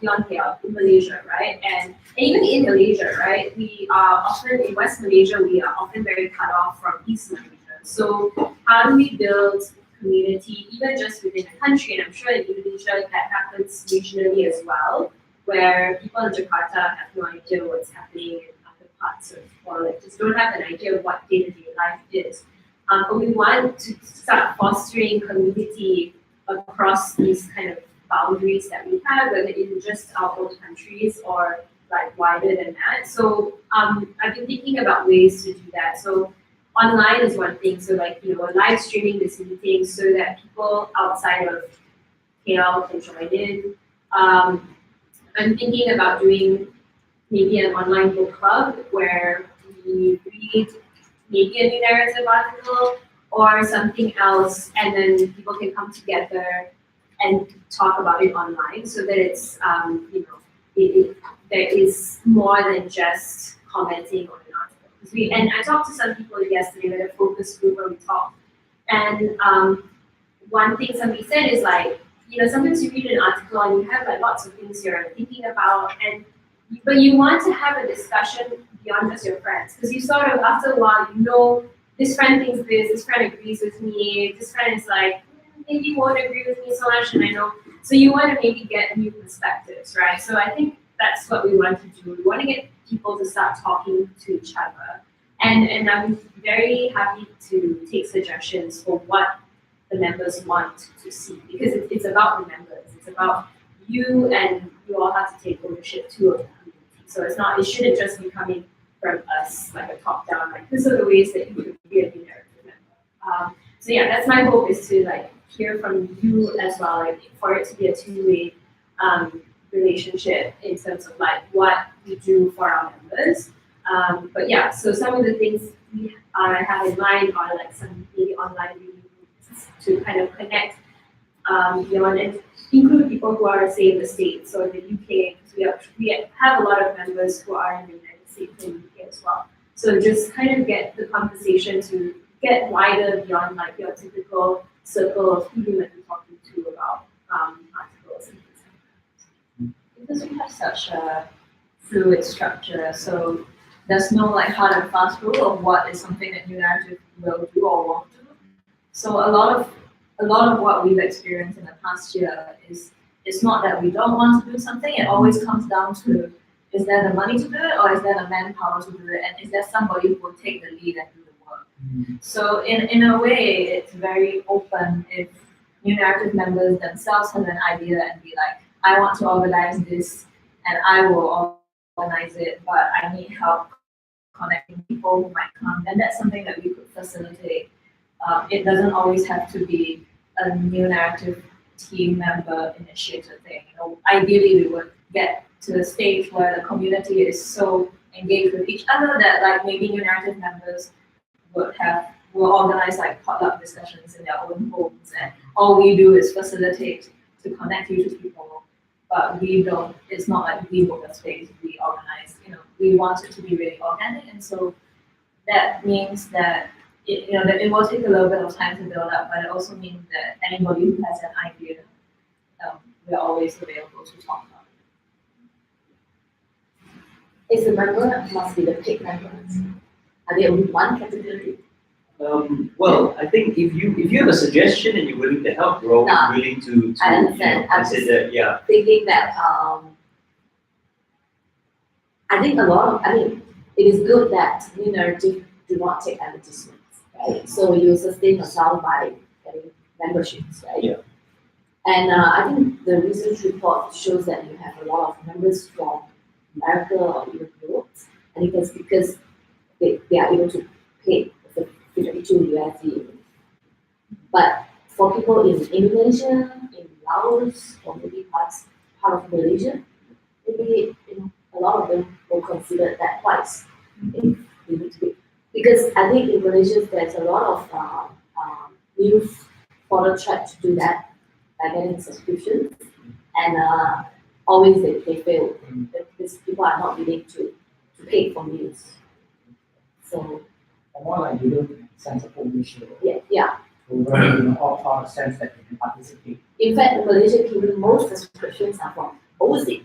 beyond KL, in Malaysia, right? And even in Malaysia, right? We are often, in West Malaysia, we are often very cut off from East Malaysia. So how do we build community, even just within the country? And I'm sure in Indonesia that happens regionally as well, where people in Jakarta have no idea what's happening in other parts of, or like just don't have an idea of what day-to-day life is. But we want to start fostering community across these kind of boundaries that we have, whether in just our own countries or like wider than that. So I've been thinking about ways to do that. So online is one thing. So like, we're live streaming this meeting so that people outside of KL can join in. I'm thinking about doing maybe an online book club where we read maybe a new narrative article or something else, and then people can come together and talk about it online, so that it's there is more than just commenting on an article. And I talked to some people yesterday at a focus group where we talked, and one thing somebody said is like, sometimes you read an article and you have like lots of things you're thinking about, but you want to have a discussion beyond just your friends, because you sort of, after a while, this friend thinks this friend agrees with me, this friend is like, maybe won't agree with me so much, and I know. So you want to maybe get new perspectives, right? So I think that's what we want to do. We want to get people to start talking to each other. And I'm very happy to take suggestions for what the members want to see, because it's about the members. It's about you, and you all have to take ownership too of the community. So it shouldn't just be coming from us, like a top-down, like these are the ways that you could be a new narrative member. So yeah, that's my hope, is to like hear from you as well, like for it to be a two-way relationship in terms of like what we do for our members. But yeah, so some of the things we have in mind are like some maybe online reading groups to kind of connect beyond and include people who are, say, in the States or the UK, because we have a lot of members who are in the United States and UK as well. So just kind of get the conversation to get wider beyond like your typical circle of people that you're talking to about articles and things like that. Because we have such a fluid structure, so there's no like hard and fast rule of what is something that New Narrative will do or won't do. So a lot of what we've experienced in the past year is it's not that we don't want to do something, it always comes down to is there the money to do it or is there the manpower to do it, and is there somebody who will take the lead and do the work. So in a way it's very open if New Narrative members themselves have an idea and be like, I want to organize this and I will organize it, but I need help connecting people who might come, then that's something that we could facilitate. It doesn't always have to be a New Narrative team member initiated thing. You know, ideally, we would get to a stage where the community is so engaged with each other that like maybe New Narrative members will organize like potluck discussions in their own homes, and all we do is facilitate to connect you to people. But we don't. It's not like we book a space. We organize. You know, we want it to be really organic, and so that means that that it will take a little bit of time to build up, but it also means that anybody who has an idea, we're always available to talk about it. Is the member must be the paid members? Are there only one category? Well, I think if you have a suggestion and you're willing to help, we're always No, willing to I understand. I'm consider, yeah. Thinking that I think it is good that New Narrative do not take advertisements, right? So you sustain yourself by getting memberships, right? Yeah. And I think the research report shows that you have a lot of members from America or even Europe, and it is because they are able to pay the 52 USD. But for people in Indonesia, in Laos, or maybe part of Malaysia, maybe a lot of them will consider that twice if they need to be. Because I think in Malaysia there's a lot of news portal try to do that by getting subscriptions, and always they fail because people are not willing to pay for news. So more like you don't sense of ownership. yeah. Over all the sense that you can participate. In fact, in Malaysia, even most subscriptions are from overseas.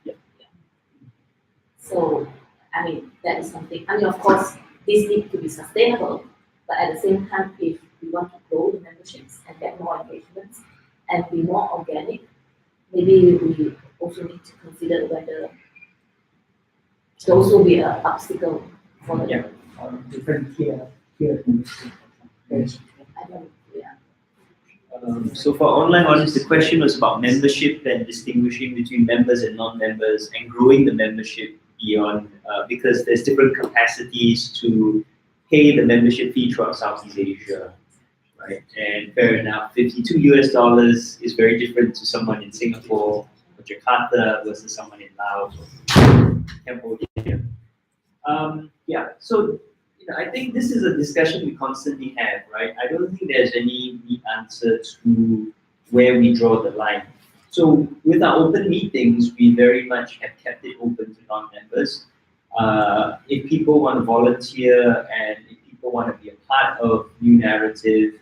Yeah. So that is something. Of course, this needs to be sustainable, but at the same time, if we want to grow the memberships and get more engagements and be more organic, maybe we also need to consider whether it should also be an obstacle for the Different tier I don't yeah. So for online audience, the question was about membership and distinguishing between members and non-members and growing the membership beyond, because there's different capacities to pay the membership fee throughout Southeast Asia, right? And fair enough, $52 is very different to someone in Singapore or Jakarta versus someone in Laos or Cambodia. So I think this is a discussion we constantly have, right? I don't think there's any neat answer to where we draw the line. So with our open meetings, we very much have kept it open to non-members. If people want to volunteer and if people want to be a part of New Narrative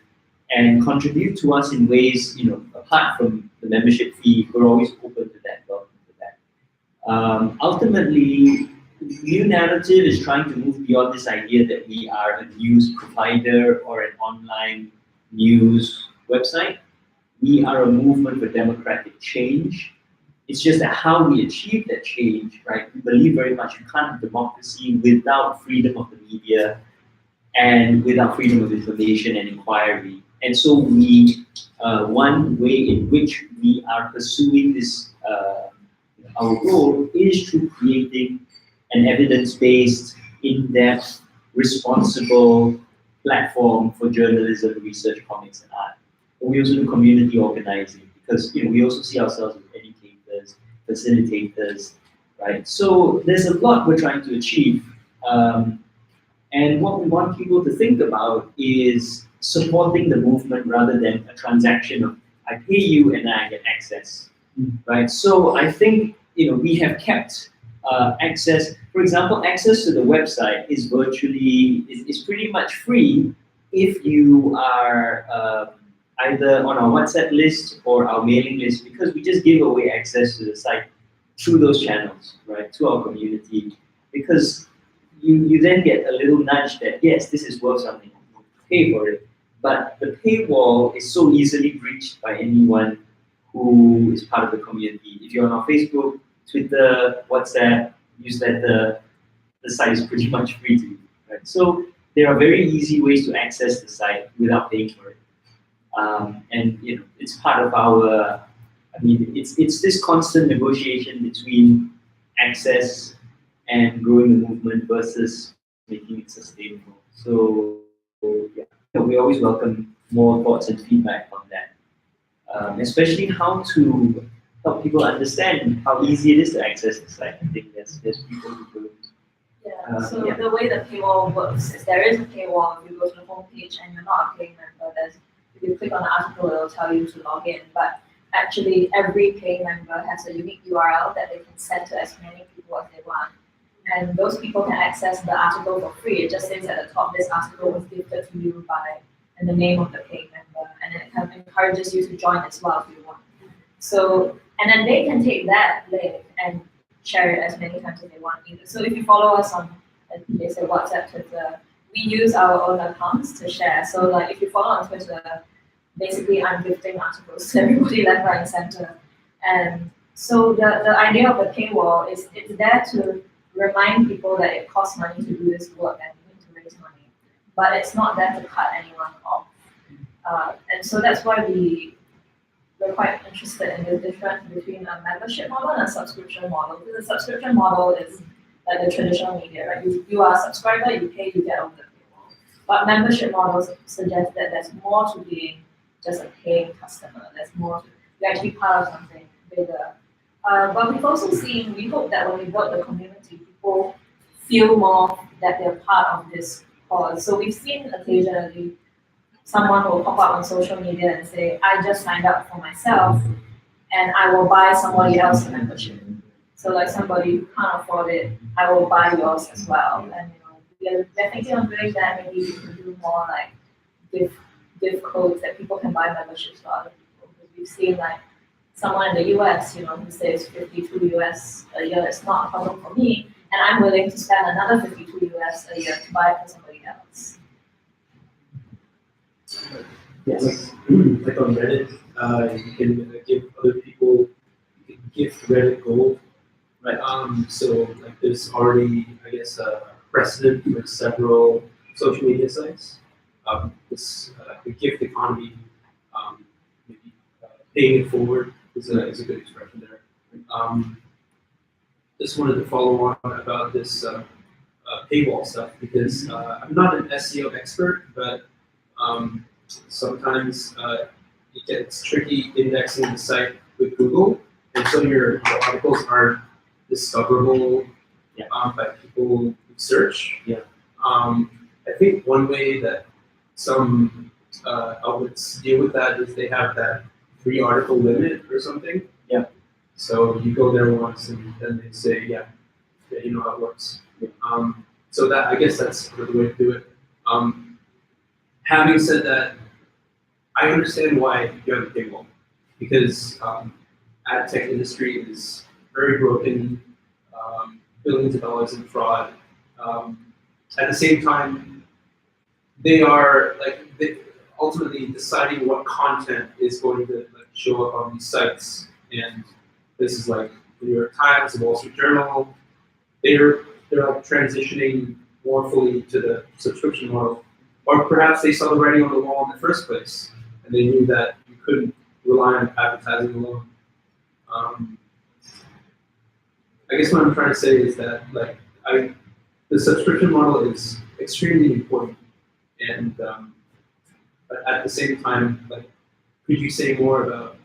and contribute to us in ways, apart from the membership fee, we're always open to that, welcome to that. Ultimately, New Narrative is trying to move beyond this idea that we are a news provider or an online news website. We are a movement for democratic change. It's just that how we achieve that change, right? We believe very much you can't have democracy without freedom of the media and without freedom of information and inquiry. And so one way in which we are pursuing this, our goal is through creating an evidence-based, in-depth, responsible platform for journalism, research, comics, and art. But we also do community organizing because we also see ourselves as educators, facilitators, right? So there's a lot we're trying to achieve. And what we want people to think about is supporting the movement rather than a transaction of I pay you and then I get access, right? So I think we have kept access. For example, access to the website is virtually is pretty much free if you are either on our WhatsApp list or our mailing list, because we just give away access to the site through those channels, right, to our community, because you then get a little nudge that yes, this is worth something, pay for it. But the paywall is so easily breached by anyone who is part of the community. If you're on our Facebook, Twitter, WhatsApp, newsletter, the site is pretty much free to you. Right? So there are very easy ways to access the site without paying for it. And it's part of our. I mean, it's this constant negotiation between access and growing the movement versus making it sustainable. So yeah, we always welcome more thoughts and feedback on that, especially how to help people understand how easy it is to access the site. I think there's people who don't. Yeah, so yeah. the way the paywall works is there is a paywall. If you go to the homepage and you're not a paying member, if you click on the article, it'll tell you to log in. But actually, every paying member has a unique URL that they can send to as many people as they want. And those people can access the article for free. It just says at the top, this article was gifted to you by, and the name of the paying member. And then it kind of encourages you to join as well if you want. So, and then they can take that link and share it as many times as they want either. So if you follow us on, they say WhatsApp, Twitter, we use our own accounts to share. So like if you follow on Twitter, basically I'm gifting articles to everybody left, right, and center. And so the idea of the paywall is it's there to remind people that it costs money to do this work and you need to raise money. But it's not there to cut anyone off. And so that's why we're quite interested in the difference between a membership model and a subscription model. Because the subscription model is like the traditional media, right? You are a subscriber, you pay, you get over the paywall. But membership models suggest that there's more to being just a paying customer. There's more to, you're actually part of something bigger. But we've also seen, we hope that when we build the community, people feel more that they're part of this cause. So we've seen occasionally someone will pop up on social media and say, I just signed up for myself and I will buy somebody else a membership. So like somebody who can't afford it, I will buy yours as well. And we're thinking of doing that. Maybe we can do more like gift codes that people can buy memberships for other people. Because we've seen like someone in the US, who says 52 US a year is not a problem for me, and I'm willing to spend another 52 US a year to buy it for somebody else. Yes. Like on Reddit, you can give other people, you can gift Reddit gold, right? So like there's already, I guess, a precedent for several social media sites. The gift economy, maybe paying it forward is a good expression there. Just wanted to follow on about this paywall stuff because I'm not an SEO expert, but sometimes it gets tricky indexing the site with Google, and so your articles aren't discoverable by people who search. Yeah. I think one way that some outlets deal with that is they have that 3 article limit or something. Yeah. So you go there once and then they say, yeah, you know how it works. So that I guess that's the way to do it. Having said that, I understand why you have a paywall because ad tech industry is very broken, billions of dollars in fraud. At the same time, they are ultimately deciding what content is going to show up on these sites, and this is like the New York Times, the Wall Street Journal. They're transitioning more fully to the subscription model, or perhaps they saw the writing on the wall in the first place, and they knew that you couldn't rely on advertising alone. I guess what I'm trying to say is that the subscription model is extremely important, and but at the same time, could you say more about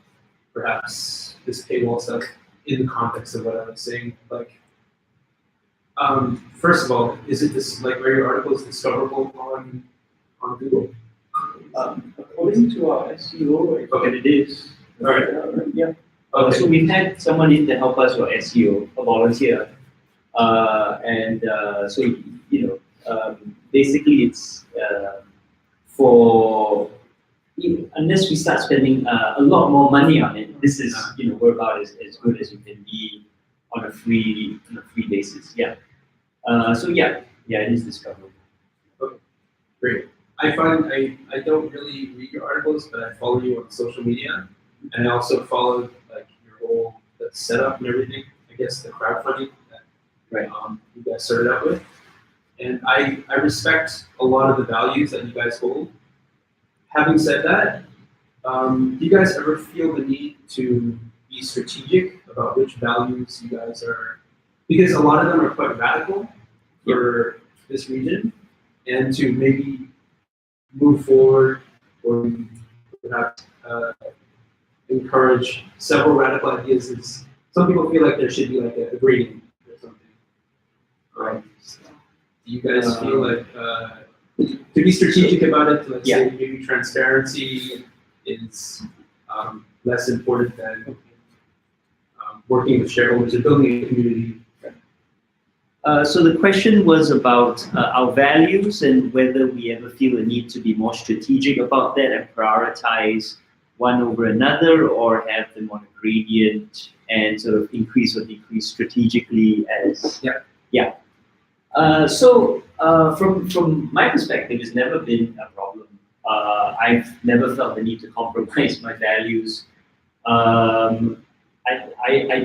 perhaps this paywall stuff in the context of what I was saying? First of all, is it this like are your articles discoverable on Google? According to our SEO, Okay. it is. Alright. Yeah. Okay. So we've had someone in to help us with SEO, a volunteer. So, basically it's for, unless we start spending a lot more money on it, this is, work out as good as you can be on a free basis. Yeah. It is discoverable. Great. I find I don't really read your articles, but I follow you on social media, and I also follow like your whole the setup and everything. I guess the crowdfunding that you guys started out with, and I respect a lot of the values that you guys hold. Having said that, do you guys ever feel the need to be strategic about which values you guys are? Because a lot of them are quite radical for this region, and to maybe move forward or perhaps encourage several radical ideas is some people feel like there should be like a grading or something. Right. Do you guys feel like to be strategic about it, let's say maybe transparency is less important than working with shareholders and building a community? So the question was about our values and whether we ever feel a need to be more strategic about that and prioritize one over another, or have them on a gradient and sort of increase or decrease strategically as from my perspective, it's never been a problem. I've never felt the need to compromise my values. I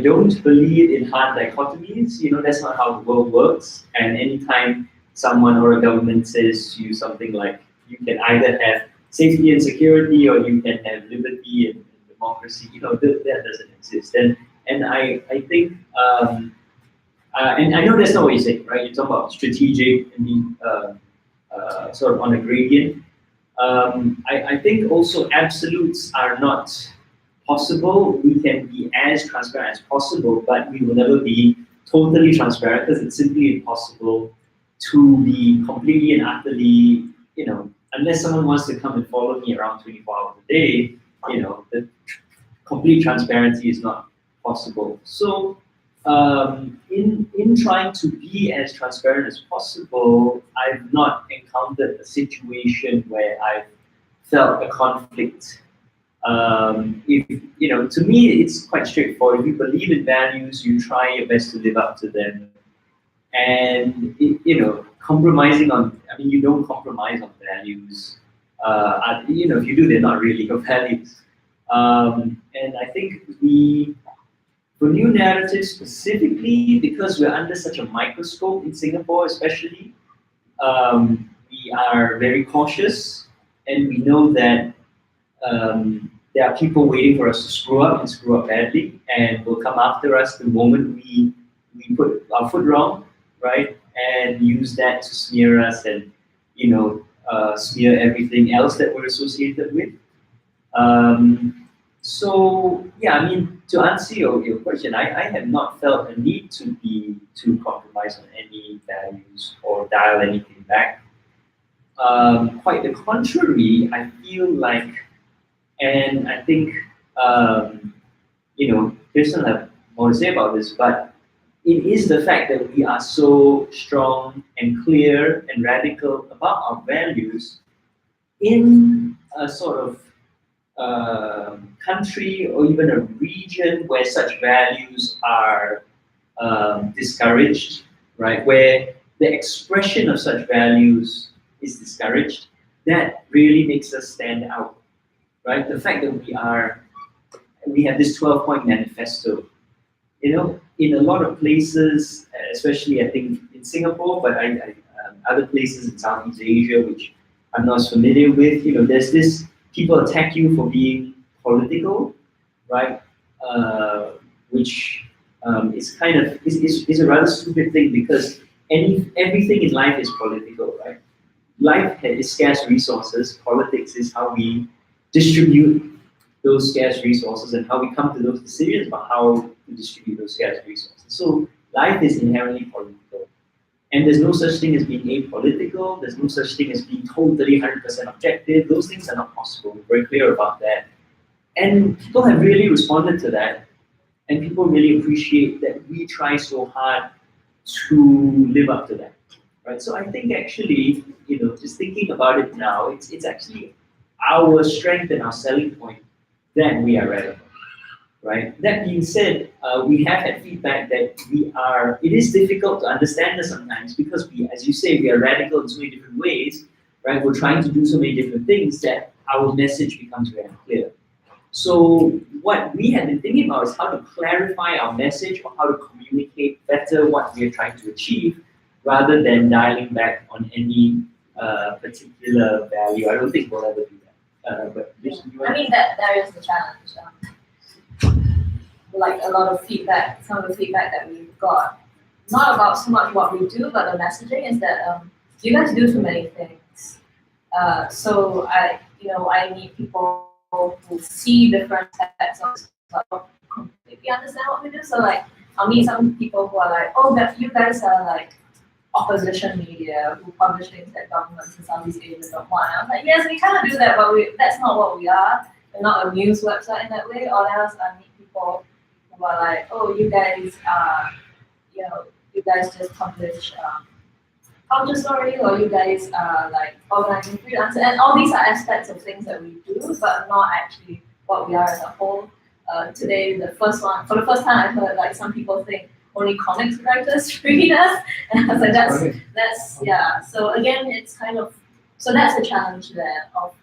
don't believe in hard dichotomies. That's not how the world works. And anytime someone or a government says to you something like, you can either have safety and security, or you can have liberty and democracy, that doesn't exist. And I think, and I know that's not what you say, right? You talk about strategic and sort of on a gradient. I think also absolutes are not possible. We can be as transparent as possible, but we will never be totally transparent because it's simply impossible to be completely and utterly, unless someone wants to come and follow me around 24 hours a day, the complete transparency is not possible. So in trying to be as transparent as possible, I've not encountered a situation where I've felt a conflict. To me, it's quite straightforward. If you believe in values, you try your best to live up to them. And, compromising on, you don't compromise on values. If you do, they're not really your values. And I think for new narratives specifically, because we're under such a microscope in Singapore especially, we are very cautious, and we know that there are people waiting for us to screw up and screw up badly, and will come after us the moment we put our foot wrong, right? And use that to smear us and, smear everything else that we're associated with. To answer your question, I have not felt a need to compromise on any values or dial anything back. Quite the contrary, I feel like, and I think, Kirsten will have more to say about this, but it is the fact that we are so strong and clear and radical about our values in a sort of country or even a region where such values are discouraged, right? Where the expression of such values is discouraged, that really makes us stand out, right? The fact that we have this 12-point manifesto, in a lot of places, especially I think in Singapore, but other places in Southeast Asia, which I'm not as familiar with, there's this, people attack you for being political, right? Which is kind of is a rather stupid thing, because everything in life is political, right? Life is scarce resources. Politics is how we distribute those scarce resources and how we come to those decisions about how to distribute those scarce resources. So life is inherently political. And there's no such thing as being apolitical. There's no such thing as being totally 100% objective. Those things are not possible. We're very clear about that. And people have really responded to that. And people really appreciate that we try so hard to live up to that. Right? So I think actually, just thinking about it now, it's actually our strength and our selling point that we are relevant. Right? That being said, we have had feedback that it is difficult to understand us sometimes because as you say, we are radical in so many different ways, right? We're trying to do so many different things that our message becomes very unclear. So what we have been thinking about is how to clarify our message or how to communicate better what we are trying to achieve rather than dialing back on any particular value. I don't think we'll ever do that. I mean, that there is the challenge. Like a lot of feedback, some of the feedback that we've got, not about so much what we do, but the messaging is that you guys do too many things. So I need people who see different types of stuff, don't completely understand what we do. So like, I'll meet some people who are like, oh, that you guys are like opposition media who publish things that governments in Southeast Asia don't want. I was like, yes, we kind of do that, but that's not what we are. We're not a news website in that way. Or else I meet people who are like, oh, you guys you guys just publish culture story, or you guys are like organizing freelance, and all these are aspects of things that we do, but not actually what we are as a whole. Today, for the first time, I heard like some people think only comics writers read us, and I was like, that's yeah. So again, it's kind of that's the challenge there of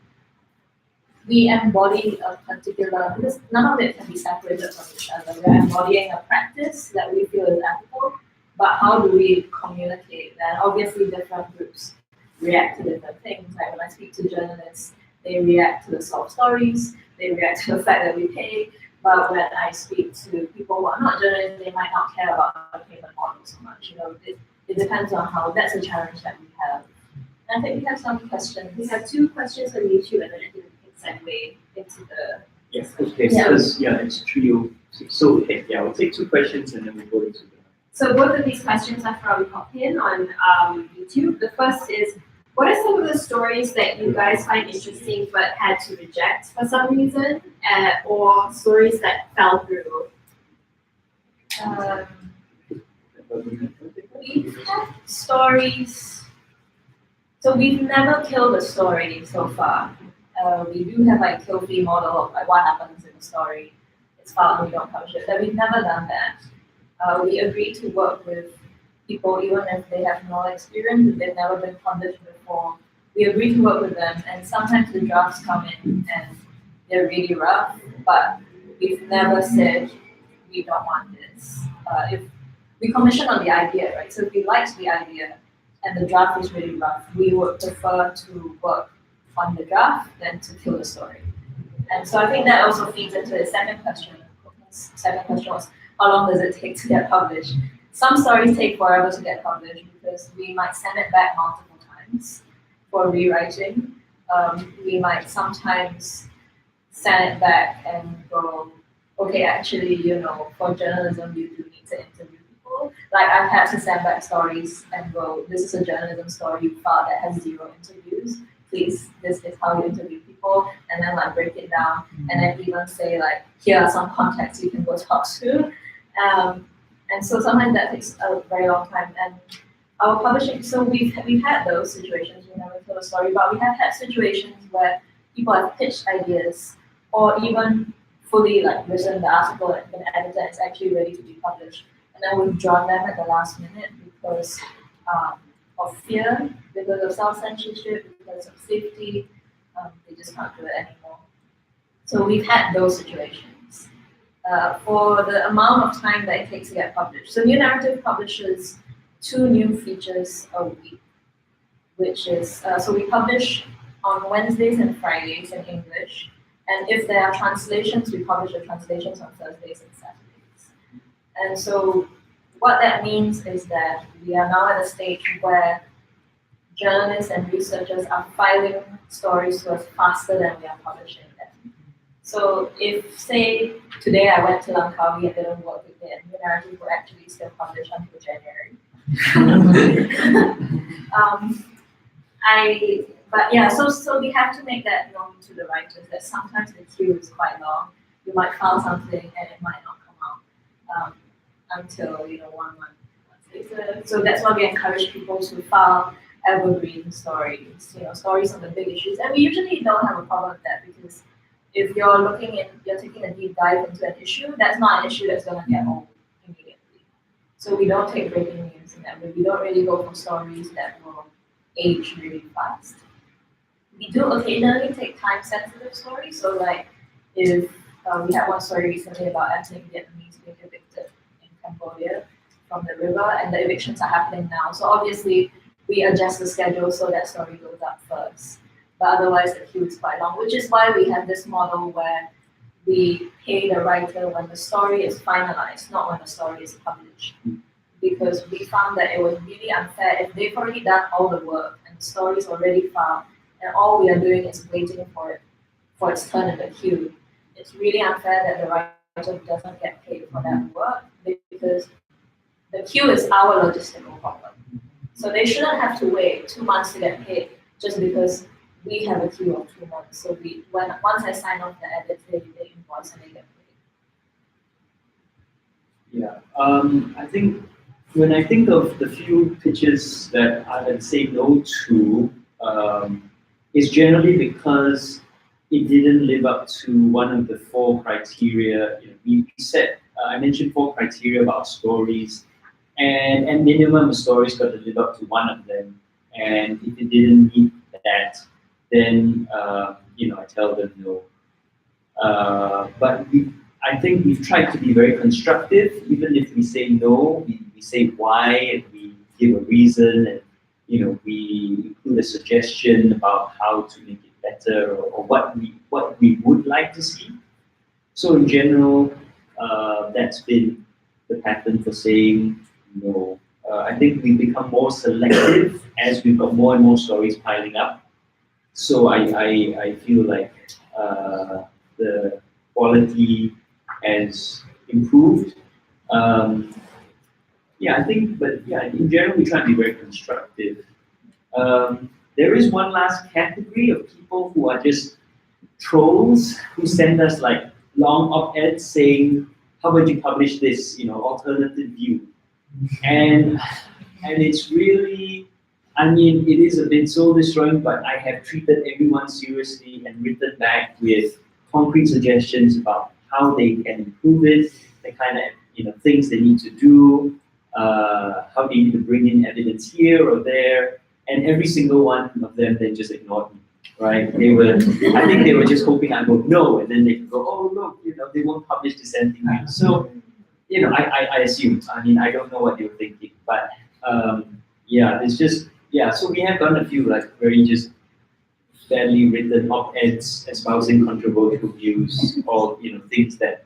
we embody a particular, because none of it can be separated from each other. We're embodying a practice that we feel is ethical, but how do we communicate that? Obviously, different groups react to different things. Like when I speak to journalists, they react to the soft stories, they react to the fact that we pay. But when I speak to people who are not journalists, they might not care about the payment model so much. It depends on how. That's a challenge that we have. And I think we have some questions. We have 2 questions on YouTube, and then I think we can segue into the. Yes, okay, because it's trio. So okay, we'll take 2 questions and then we'll go into the. So both of these questions are from Popin on YouTube. The first is, what are some of the stories that you guys find interesting but had to reject for some reason, or stories that fell through? We've had stories. So we've never killed a story so far. We do have like kill fee model of like what happens in the story. It's filed and we don't publish it. But we've never done that. We agree to work with people even if they have no experience, if they've never been published before. We agree to work with them, and sometimes the drafts come in and they're really rough, but we've never said we don't want this. If we commission on the idea, right? So if we liked the idea and the draft is really rough, we would prefer to work on the draft than to kill the story. And so I think that also feeds into the second question. The second question was, how long does it take to get published? Some stories take forever to get published because we might send it back multiple times for rewriting. We might sometimes send it back and go, okay, actually, for journalism, you do need to interview people. Like I've had to send back stories and go, this is a journalism story file that has 0 interviews. Please, this is how you interview people, and then like break it down, and then even say like, here are some contacts you can go talk to. And so sometimes that takes a very long time. And our publishing, so we've had those situations, we never told a story, but we have had situations where people have pitched ideas or even fully like written the article and been edited and it's actually ready to be published. And then we've drawn them at the last minute because of fear, because of self-censorship, because of safety. They just can't do it anymore. So we've had those situations. For the amount of time that it takes to get published. So New Naratif publishes 2 new features a week, which is, so we publish on Wednesdays and Fridays in English, and if there are translations, we publish the translations on Thursdays and Saturdays. And so what that means is that we are now at a stage where journalists and researchers are filing stories to us faster than we are publishing them. So if, say, today I went to Langkawi and didn't work with it, and New Naratif will actually still publish until January. But yeah, so we have to make that known to the writers that sometimes the queue is quite long. You might file something and it might not come out until 1 month later. So that's why we encourage people to file evergreen stories, stories on the big issues. And we usually don't have a problem with that because if you're taking a deep dive into an issue, that's not an issue that's gonna get old immediately. So we don't take breaking news in that way. We don't really go for stories that will age really fast. We do occasionally take time-sensitive stories. So like if we had one story recently about ethnic Vietnamese being evicted in Cambodia from the river, and the evictions are happening now. So obviously we adjust the schedule so that story goes up first. But otherwise the queue is quite long, which is why we have this model where we pay the writer when the story is finalized, not when the story is published. Because we found that it was really unfair if they've already done all the work and the story is already filed, and all we are doing is waiting for its turn in the queue. It's really unfair that the writer doesn't get paid for that work because the queue is our logistical problem. So they shouldn't have to wait 2 months to get paid just because we have a queue of 2 months. So once I sign off the edits, they invoice and they get paid. Yeah, I think when I think of the few pitches that I would say no to, it's generally because it didn't live up to one of the 4 criteria. We said, I mentioned 4 criteria about stories, and at minimum, a story's got to live up to one of them. And if it didn't meet that, then I tell them no. But I think we've tried to be very constructive. Even if we say no, we say why, and we give a reason, and we include a suggestion about how to make it better, or what we would like to see. So in general, that's been the pattern for saying no. I think we've become more selective as we've got more and more stories piling up. So I feel like the quality has improved. I think, but in general, we try to be very constructive. There is one last category of people who are just trolls who send us like long op-eds saying, "How about you publish this? Alternative view," and it's really. I mean, it is a bit soul destroying, but I have treated everyone seriously and written back with concrete suggestions about how they can improve it, the kind of things they need to do, how they need to bring in evidence here or there, and every single one of them then just ignored me, right? I think they were just hoping I would no, and then they could go, oh look, they won't publish this anything. So, I assumed. I mean, I don't know what they were thinking, but it's just. Yeah, so we have done a few like very just badly written op-eds espousing controversial views, or things that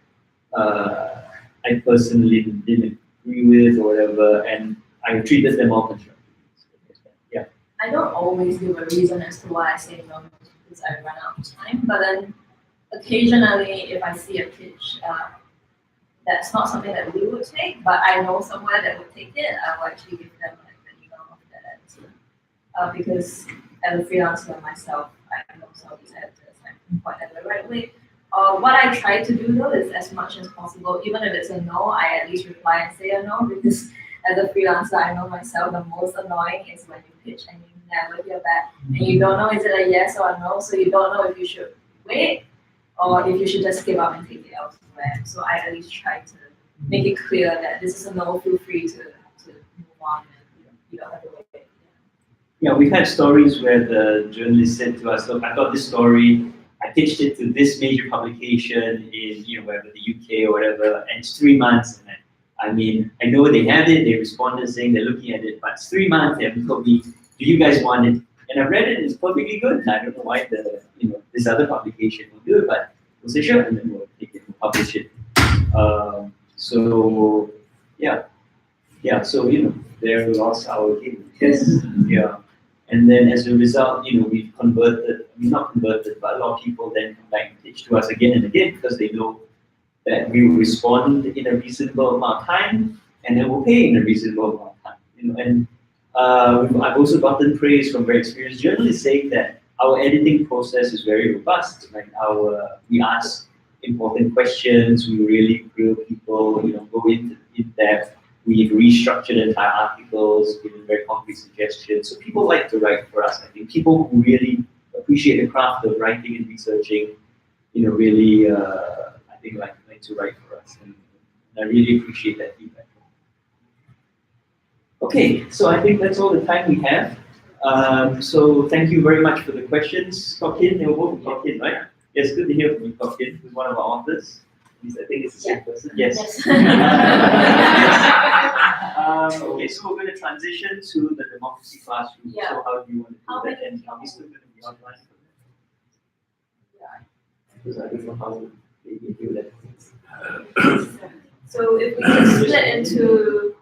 I personally didn't agree with or whatever, and I treated them all constructively. Yeah. I don't always give a reason as to why I say no because I run out of time, but then occasionally if I see a pitch that's not something that we would take, but I know somewhere that would take it, I will actually give them because as a freelancer myself, I know some of these editors, I can point them the right way. What I try to do though is as much as possible, even if it's a no, I at least reply and say a no, because as a freelancer, I know myself the most annoying is when you pitch and you never hear back, and you don't know is it a yes or a no, so you don't know if you should wait or if you should just give up and take it elsewhere. So I at least try to make it clear that this is a no, feel free to move on and you don't have to wait. Yeah, we've had stories where the journalist said to us, look, I got this story, I pitched it to this major publication in wherever, the UK or whatever, and it's 3 months. And I mean, I know they have it, they responded saying they're looking at it, but it's 3 months, they haven't told me, do you guys want it? And I've read it, it's perfectly good. And I don't know why this other publication will do it, but we'll say sure, and then we'll take it and publish it. So there we lost our game. Yes. Yeah. And then as a result, we've not converted, but a lot of people then come back and pitch to us again and again because they know that we will respond in a reasonable amount of time and then we'll pay in a reasonable amount of time. And I've also gotten praise from very experienced journalists saying that our editing process is very robust. Like we ask important questions, we really grill people, go in depth. We've restructured entire articles, given very concrete suggestions. So people like to write for us. I think people who really appreciate the craft of writing and researching, really, I think like to write for us. And I really appreciate that feedback. Okay, so I think that's all the time we have. So thank you very much for the questions. Kokin, they were both Kokin, right? Yes, good to hear from you, Kokin, who's one of our authors. At least I think it's the same person. Yes. Okay, so we're going to transition to the democracy classroom. Yeah. So how do you want to do How that? many And are we still going to be online for that? Because I don't know how they do that. So if we can split into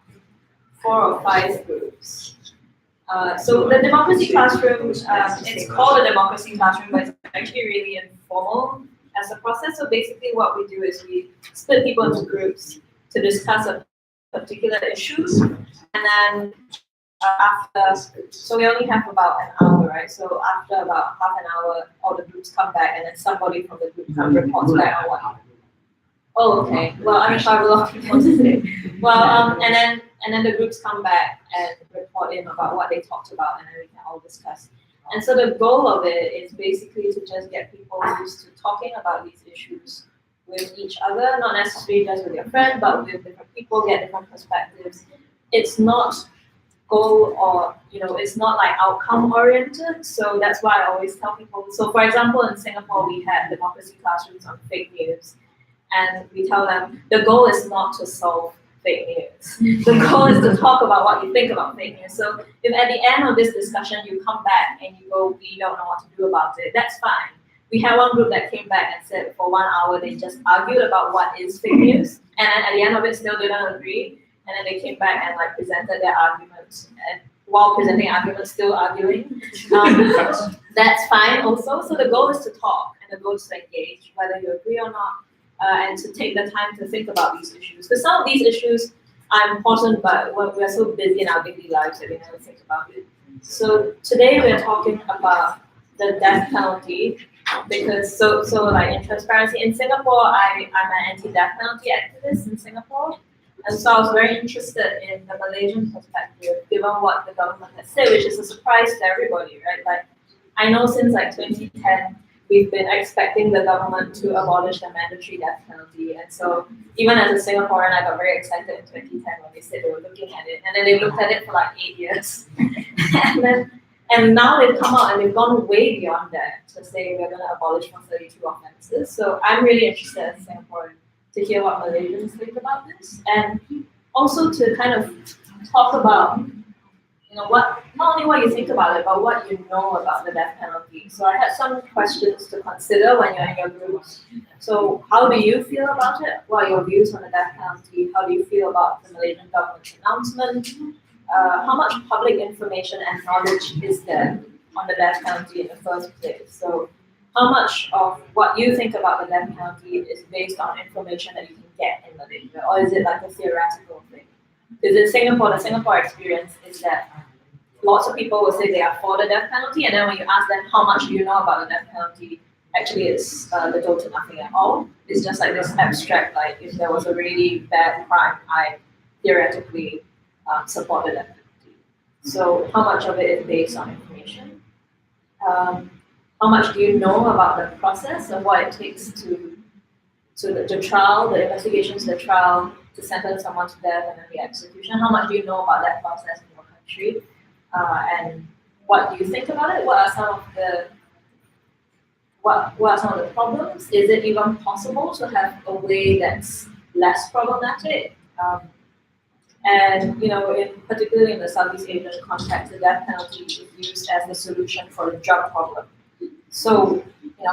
4 or 5 groups. So the democracy classroom, it's called a democracy classroom, but it's actually really informal as a process. So basically what we do is we split people into groups to discuss a particular issues, and then so we only have about an hour, right? So after about half an hour, all the groups come back, and then somebody from the group reports back on what. Oh, okay. Well, I'm sure I have a lot of people to say. Well, and then the groups come back and report in about what they talked about, and then we can all discuss. And so the goal of it is basically to just get people used to talking about these issues with each other, not necessarily just with your friend, but with different people, get different perspectives. It's not goal or, it's not like outcome oriented. So that's why I always tell people. So for example, in Singapore, we had democracy classrooms on fake news. And we tell them the goal is not to solve fake news. The goal is to talk about what you think about fake news. So if at the end of this discussion you come back and you go, we don't know what to do about it, that's fine. We had one group that came back and said for 1 hour they just argued about what is fake news, and then at the end of it still didn't agree, and then they came back and presented their arguments, and while presenting arguments, still arguing. That's fine also. So the goal is to talk, and the goal is to engage, whether you agree or not. And to take the time to think about these issues. Because some of these issues are important, but we're so busy in our daily lives that we never think about it. So today we are talking about the death penalty, because so in transparency, in Singapore, I'm an anti-death penalty activist in Singapore. And so I was very interested in the Malaysian perspective, given what the government has said, which is a surprise to everybody, right? I know since 2010, we've been expecting the government to abolish the mandatory death penalty. And so even as a Singaporean, I got very excited in 2010 when they said they were looking at it. And then they looked at it for 8 years. and now they've come out and they've gone way beyond that to say we're going to abolish for 32 offenses. So I'm really interested as a Singaporean to hear what Malaysians think about this. And also to kind of talk about not only what you think about it, but what you know about the death penalty. So I had some questions to consider when you're in your groups. So how do you feel about it? What are your views on the death penalty? How do you feel about the Malaysian government's announcement? How much public information and knowledge is there on the death penalty in the first place? So how much of what you think about the death penalty is based on information that you can get in Malaysia? Or is it a theoretical thing? Because in Singapore, the Singapore experience is that lots of people will say they are for the death penalty, and then when you ask them how much do you know about the death penalty, actually it's little to nothing at all. It's just this abstract, if there was a really bad crime, I theoretically support the death penalty. So how much of it is based on information? How much do you know about the process of what it takes to the trial, the investigations, the trial, to sentence someone to death and then the execution? How much do you know about that process in your country? And what do you think about it? What are some of the problems? Is it even possible to have a way that's less problematic? And particularly in the Southeast Asian context, the death penalty is used as the solution for the drug problem. So,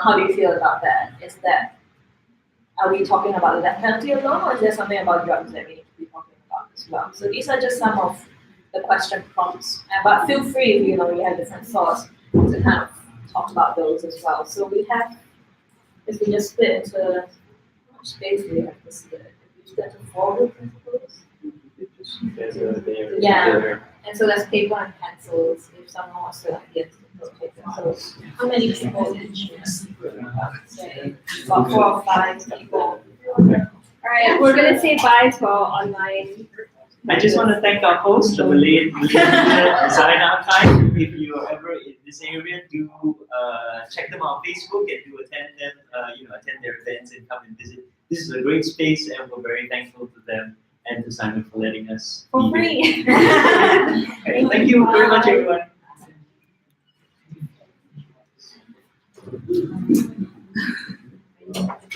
how do you feel about that? Are we talking about the death penalty alone, or is there something about drugs that we need to be talking about as well? So these are just some of the question prompts, but feel free if you have different thoughts to kind of talk about those as well. So we have, if we just split into, how much space do we have to split? If we split into 4 groups, I suppose? Yeah. And so there's paper and pencils if someone wants to like get those papers. So how many people did you say? About 4 or 5 people. Alright, we're gonna say bye to our online. I just want to thank our host, the Malay Design Archive. If you're ever in this area, do check them out on Facebook and do attend them, attend their events and come and visit. This is a great space, and we're very thankful to them and to Simon for letting us. For be here. free. Thank you very much, everyone.